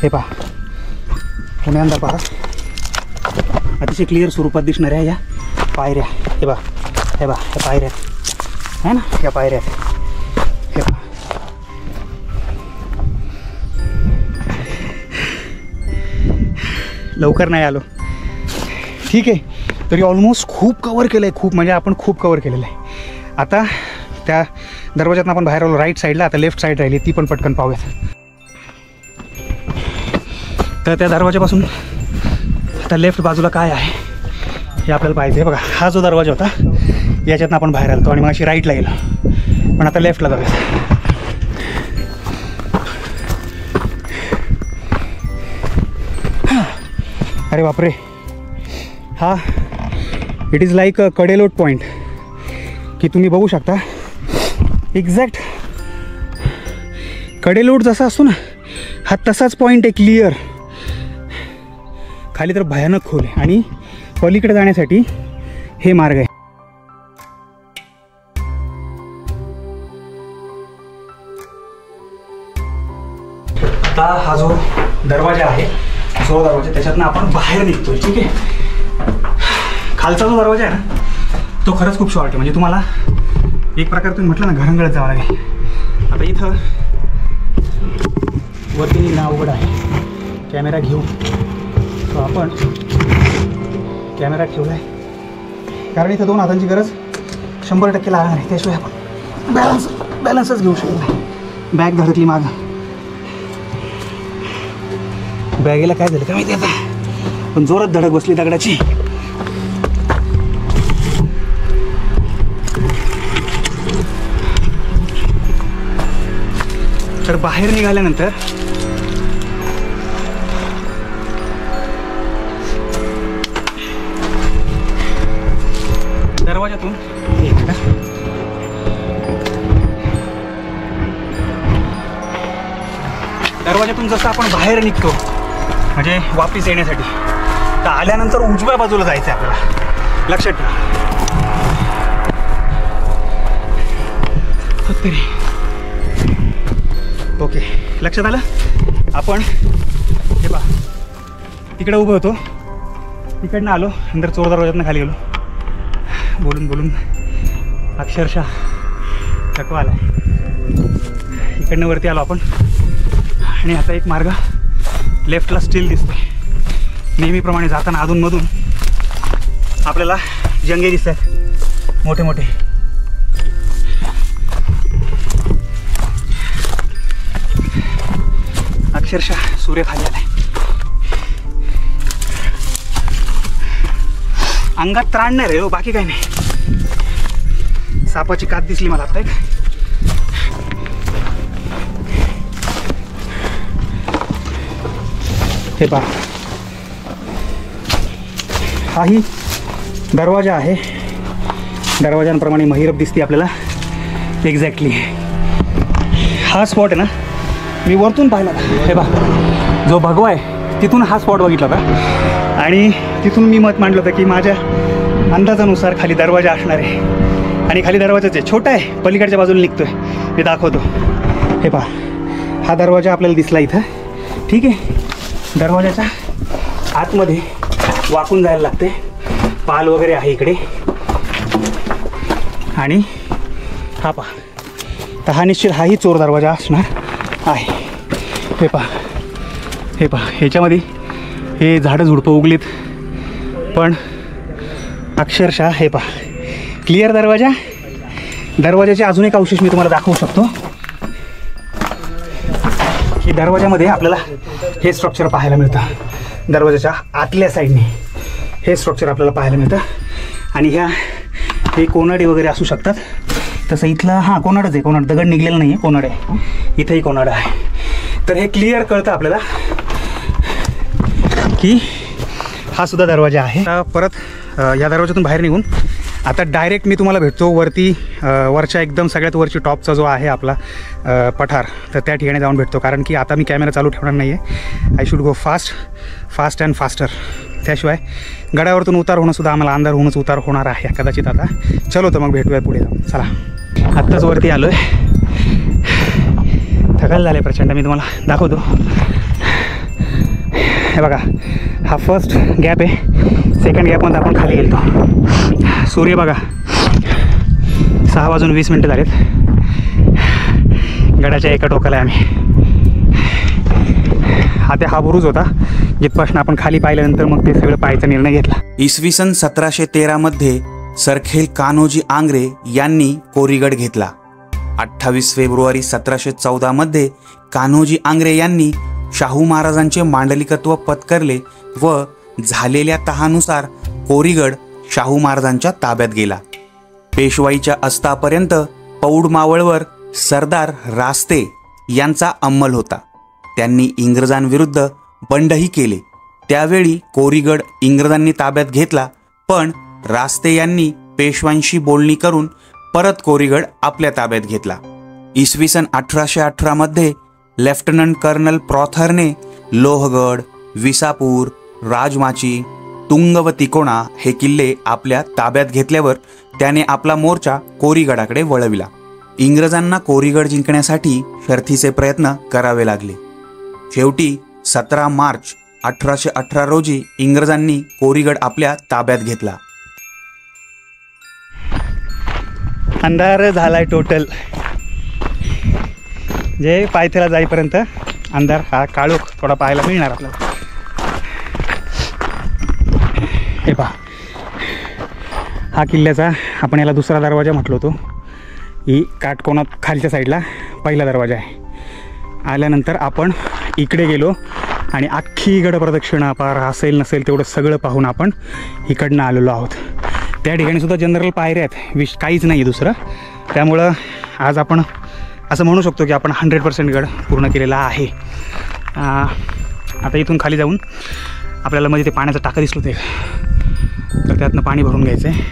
हे पहा पुण्यांदा पहा अतिशय क्लिअर स्वरूपात दिसणाऱ्या या पायऱ्या. हे बघा हे बघा ह्या पायऱ्या आहे ना, ह्या पायऱ्या हे पहा. लवकर नाही आलो. ठीक आहे, तरी ऑलमोस्ट खूप कवर केलं आहे. खूप म्हणजे आपण खूप कवर केलेलं आहे. आता त्या दरवाज्यातून आपण बाहेर आलो राईट साईडला. आता लेफ्ट साईड राहिली, ती पण पटकन पाहूयात. तर त्या दरवाजापासून आता लेफ्ट बाजूला काय आहे हे आपल्याला पाहिजे आहे. बघा हा जो दरवाजा होता याच्यातून आपण बाहेर आलो आणि मग अशी राईटला गेलो, पण आता लेफ्टला जाऊया. अरे बापरे, हा इट इज लाईक अ कडेलोट पॉईंट की तुम्ही बघू शकता एक्झॅक्ट कडेलोट जसा असतो ना हा तसाच पॉईंट आहे. क्लिअर खाली तर भयानक खोल आहे आणि पलीकडे जाण्यासाठी हे मार्ग आहे. आता हा जो दरवाजा आहे, जो दरवाजा त्याच्यातनं आपण बाहेर निघतोय. ठीक आहे, खालचा जो दरवाजा आहे ना तो खरंच खूप शॉर्ट आहे. म्हणजे तुम्हाला एक प्रकारे तुम्ही म्हटलं ना घरंगळत जावं लागेल. आता इथं वरती निघणं अवघड आहे. कॅमेरा घेऊ, तो आपण कॅमेरा ठेवला आहे कारण इथं 2 हातांची गरज 100% लागणार आहे. त्याशिवाय आपण बॅलन्सच घेऊ शकत नाही. बॅग धरतली मागं. बॅगेला काय झालं काय माहिती आता, पण जोरात धडक बसली दगडाची. तर बाहेर निघाल्यानंतर दरवाजातून जसं आपण बाहेर निघतो म्हणजे वापस येण्यासाठी, तर आल्यानंतर उजव्या बाजूला जायचं आहे आपल्याला. लक्षात ठेवा. ओके, लक्षात आलं. आपण हे पहा तिकडे उभं होतो, तिकडनं आलो, नंतर चोर दरवाज्यातनं खाली गेलो. बोलून बोलून अक्षरशः थकवा आला. इकडनं वरती आलो आपण आणि आता एक मार्ग लेफ्टला स्टील दिसतोय. नेहमीप्रमाणे जाताना अधूनमधून आपल्याला जंगे दिसत आहेत मोठे मोठे. अक्षरशः सूर्य खाली आलाय. अंगात त्राण नाही रे हो, बाकी काही नाही. सापाची कात दिसली मला आता एक. हे पहा हाही दरवाजा आहे. दरवाजांप्रमाणे महिरप दिसते आपल्याला. एक्झॅक्टली हा स्पॉट आहे ना, मी वरतून पाहिला. हे पहा जो भगवा आहे तिथून हा स्पॉट बघितला होता आणि तिथून मी मत मांडलं होतं की माझ्या अंदाजानुसार खाली दरवाजा असणार आहे. आणि खाली दरवाजाच आहे, छोटा आहे, पलीकडच्या बाजूला निघतोय. मी दाखवतो. हे पहा हा दरवाजा आपल्याला दिसला इथं. ठीक आहे, दरवाजाच्या आतमध्ये वाकून जायला लागते पाल वगैरे आहे इकडे. आणि हा पहा, तर हा निश्चित हाही चोर दरवाजा असणार आहे. हे पहा ह्याच्यामध्ये हे झाडं झुडपं उगलीत, पण अक्षरशः हे पहा क्लिअर दरवाजा. दरवाजाचे अजून एक अवशेष मी तुम्हाला दाखवू शकतो की दरवाजामध्ये आपल्याला हे स्ट्रक्चर पाहायला मिळतं. दरवाजाच्या आतल्या साईडने हे स्ट्रक्चर आपल्याला पाहायला मिळतं. आणि हे कोनाडे वगैरे असू शकतात. तसं इथला हां कोनाडच आहे, कोनाड दगड निघलेला नाही आहे, कोनाड आहे. इथंही कोनाड आहे. तर हे क्लिअर कळतं आपल्याला की हा सुद्धा दरवाजा आहे. परत या दरवाजातून बाहेर निघून आता डायरेक्ट मी तुम्हाला भेटतो वरती, वरच्या एकदम सगळ्यात वरची टॉपचा जो आहे आपला पठार, तर त्या ठिकाणी जाऊन भेटतो. कारण की आता मी कॅमेरा चालू ठेवणार नाही आहे. I should go fast and faster. त्याशिवाय गडावरतून उतार होणं सुद्धा आम्हाला अंधार होऊनच उतार होणार आहे कदाचित आता. चलो तर मग भेटूया पुढे जाऊन. चला, आत्ताच वरती आलो आहे, थकाल झाले प्रचंड. मी तुम्हाला दाखवतो. हे बघा, हा फर्स्ट गॅप आहे. सेकंड गॅपमध्ये आपण खाली गेलो. सूर्य बघा, 6:20 झालेत. गडाच्या एका टोकाला आहे आम्ही. हा बुरुज होता जिथपासून आपण खाली पाहिल्यानंतर मग ते सगळं पाहायचा निर्णय घेतला. इसवी सन 1713 मध्ये सरखेल कान्होजी आंग्रे यांनी कोरीगड घेतला. 28 फेब्रुवारी 1714 मध्ये कान्होजी आंग्रे यांनी शाहू महाराजांचे मांडलिकत्व पत्करले व झालेल्या तहानुसार कोरीगड शाहू महाराजांच्या ताब्यात गेला. पेशवाईच्या अस्तापर्यंत पौड मावळवर सरदार रास्ते यांचा अंमल होता. त्यांनी इंग्रजांविरुद्ध बंडही केले. त्यावेळी कोरीगड इंग्रजांनी ताब्यात घेतला, पण रास्ते यांनी पेशवांशी बोलणी करून परत कोरीगड आपल्या ताब्यात घेतला. इसवी सन 1818 मध्ये लेफ्टनंट कर्नल प्रॉथरने लोहगड, विसापूर, राजमाची, तुंग व तिकोणा हे किल्ले आपल्या ताब्यात घेतल्यावर त्याने आपला मोर्चा कोरीगडाकडे वळविला. इंग्रजांना कोरीगड जिंकण्यासाठी शर्थीचे प्रयत्न करावे लागले. शेवटी 17 मार्च 1818 रोजी इंग्रजांनी कोरीगड आपल्या ताब्यात घेतला. अंधार झालाय टोटल. जे पायथ्याला जाईपर्यंत अंधार, हा काळोख थोडा पाहायला मिळणार आपल्याला. हे पहा, हा किल्ल्याचा आपण याला दुसरा दरवाजा म्हटलो होतो. ही काटकोनात खालच्या साईडला पहिला दरवाजा आहे. आल्यानंतर आपण इकडे गेलो आणि अख्खी गड प्रदक्षिणा पार असेल नसेल तेवढं सगळं पाहून आपण इकडनं आलेलो आहोत. त्या ठिकाणी सुद्धा जनरल पायऱ्या आहेत, काहीच नाही दुसरं. त्यामुळं आज आपण असं म्हणू शकतो की आपण 100% गड पूर्ण केलेला आहे. आता इथून खाली जाऊन आपल्याला मध्ये ते पाण्याचं टाकं दिसलं ते, तर त्यातनं पाणी भरून घ्यायचं आहे.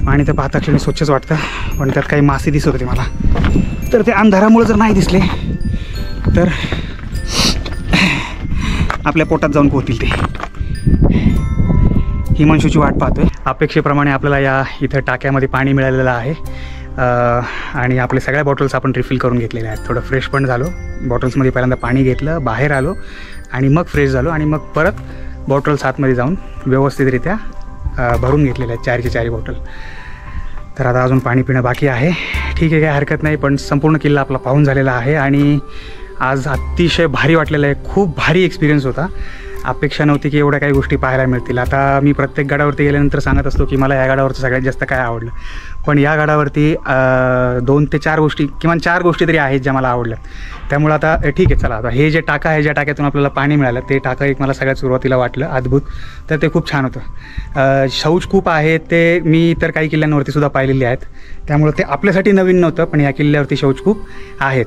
पाणी तर पाहता क्षणी स्वच्छच वाटतं, पण त्यात काही मासे दिसत होते मला. तर ते अंधारामुळे जर नाही दिसले तर आपल्या पोटात जाऊन पोहतील ते. हिमांशूची वाट पाहतोय. अपेक्षेप्रमाणे आपल्याला या इथं टाक्यामध्ये पाणी मिळालेलं आहे. आणि आपले सगळ्या बॉटल्स आपण रिफिल करून घेतलेल्या आहेत. थोडं फ्रेश पण झालो. बॉटल्समध्ये पहिल्यांदा पाणी घेतलं, बाहेर आलो आणि मग फ्रेश झालो आणि मग परत बॉटल्स आतमध्ये जाऊन व्यवस्थितरित्या भरून घेतलेल्या आहेत 4च्या 4 बॉटल. तर आता अजून पाणी पिणं बाकी आहे. ठीक आहे, काही हरकत नाही. पण संपूर्ण किल्ला आपला पाहून झालेला आहे आणि आज अतिशय भारी वाटलेलं आहे. खूप भारी एक्सपिरियन्स होता. अपेक्षा नव्हती की एवढ्या काही गोष्टी पाहायला मिळतील. आता मी प्रत्येक गडावरती गेल्यानंतर सांगत असतो की मला या गडावरचं सगळ्यात जास्त काय आवडलं, पण या गडावरती 2 ते 4 गोष्टी, किमान 4 गोष्टी तरी आहेत ज्या मला आवडल्या. त्यामुळे आता ठीक आहे, चला आता हे जे टाका आहे, ज्या टाक्यातून आपल्याला पाणी मिळालं, ते टाका एक मला सगळ्यात सुरुवातीला वाटलं अद्भुत. तर ते खूप छान होतं. शौचकूप आहे ते मी इतर काही किल्ल्यांवरती सुद्धा पाहिलेले आहेत, त्यामुळे ते आपल्यासाठी नवीन नव्हतं. पण या किल्ल्यावरती शौचकूप आहेत,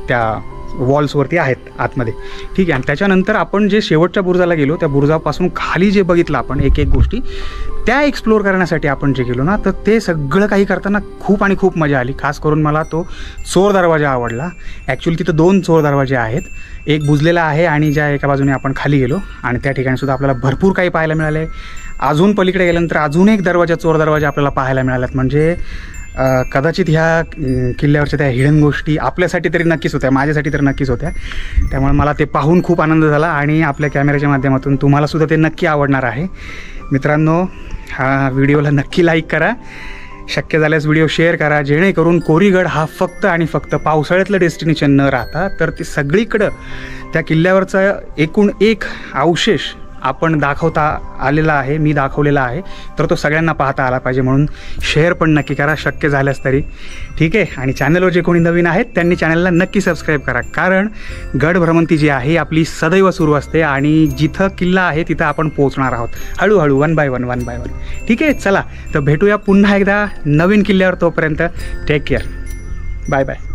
त्या वॉल्सवरती आहेत आतमध्ये. ठीक आहे. आणि त्याच्यानंतर आपण जे शेवटच्या बुरुजाला गेलो, त्या बुरुजापासून खाली जे बघितलं आपण एक गोष्टी त्या एक्सप्लोअर करण्यासाठी आपण जे गेलो ना, तर ते सगळं काही करताना खूप मजा आली. खास करून मला तो चोर दरवाजा आवडला. ॲक्च्युली तिथं 2 चोर दरवाजे आहेत. एक बुजलेला आहे आणि ज्या एका बाजूने आपण खाली गेलो आणि त्या ठिकाणी सुद्धा आपल्याला भरपूर काही पाहायला मिळाले. अजून पलीकडे गेल्यानंतर अजून एक चोर दरवाजा आपल्याला पाहायला मिळालात. म्हणजे कदाचित ह्या किल्ल्यावरच्या त्या हिडन गोष्टी आपल्यासाठी तरी नक्कीच होत्या, माझ्यासाठी तर नक्कीच होत्या. त्यामुळे मला ते पाहून खूप आनंद झाला आणि आपल्या कॅमेऱ्याच्या माध्यमातून तुम्हालासुद्धा ते नक्की आवडणार आहे. मित्रांनो, हा व्हिडिओला नक्की लाईक करा, शक्य झाल्यास व्हिडिओ शेअर करा, जेणेकरून कोरीगड हा फक्त आणि फक्त पावसाळ्यातलं डेस्टिनेशन न राहता तर ते सगळीकडं त्या किल्ल्यावरचा एकूण एक अवशेष आपण दाखवता आलेला आहे, मी दाखवलेला आहे, तर तो सगळ्यांना पाहता आला पाहिजे. म्हणून शेअर पण नक्की करा शक्य झाल्यास तरी, ठीक आहे. आणि चॅनलवर जे कोणी नवीन आहेत त्यांनी चॅनलला नक्की सबस्क्राईब करा, कारण गड भ्रमंती जी आहे आपली सदैव सुरू असते आणि जिथं किल्ला आहे तिथं आपण पोहोचणार आहोत हळूहळू, वन बाय वन. ठीक आहे, चला तर भेटूया पुन्हा एकदा नवीन किल्ल्यावर. तोपर्यंत टेक केअर, बाय बाय.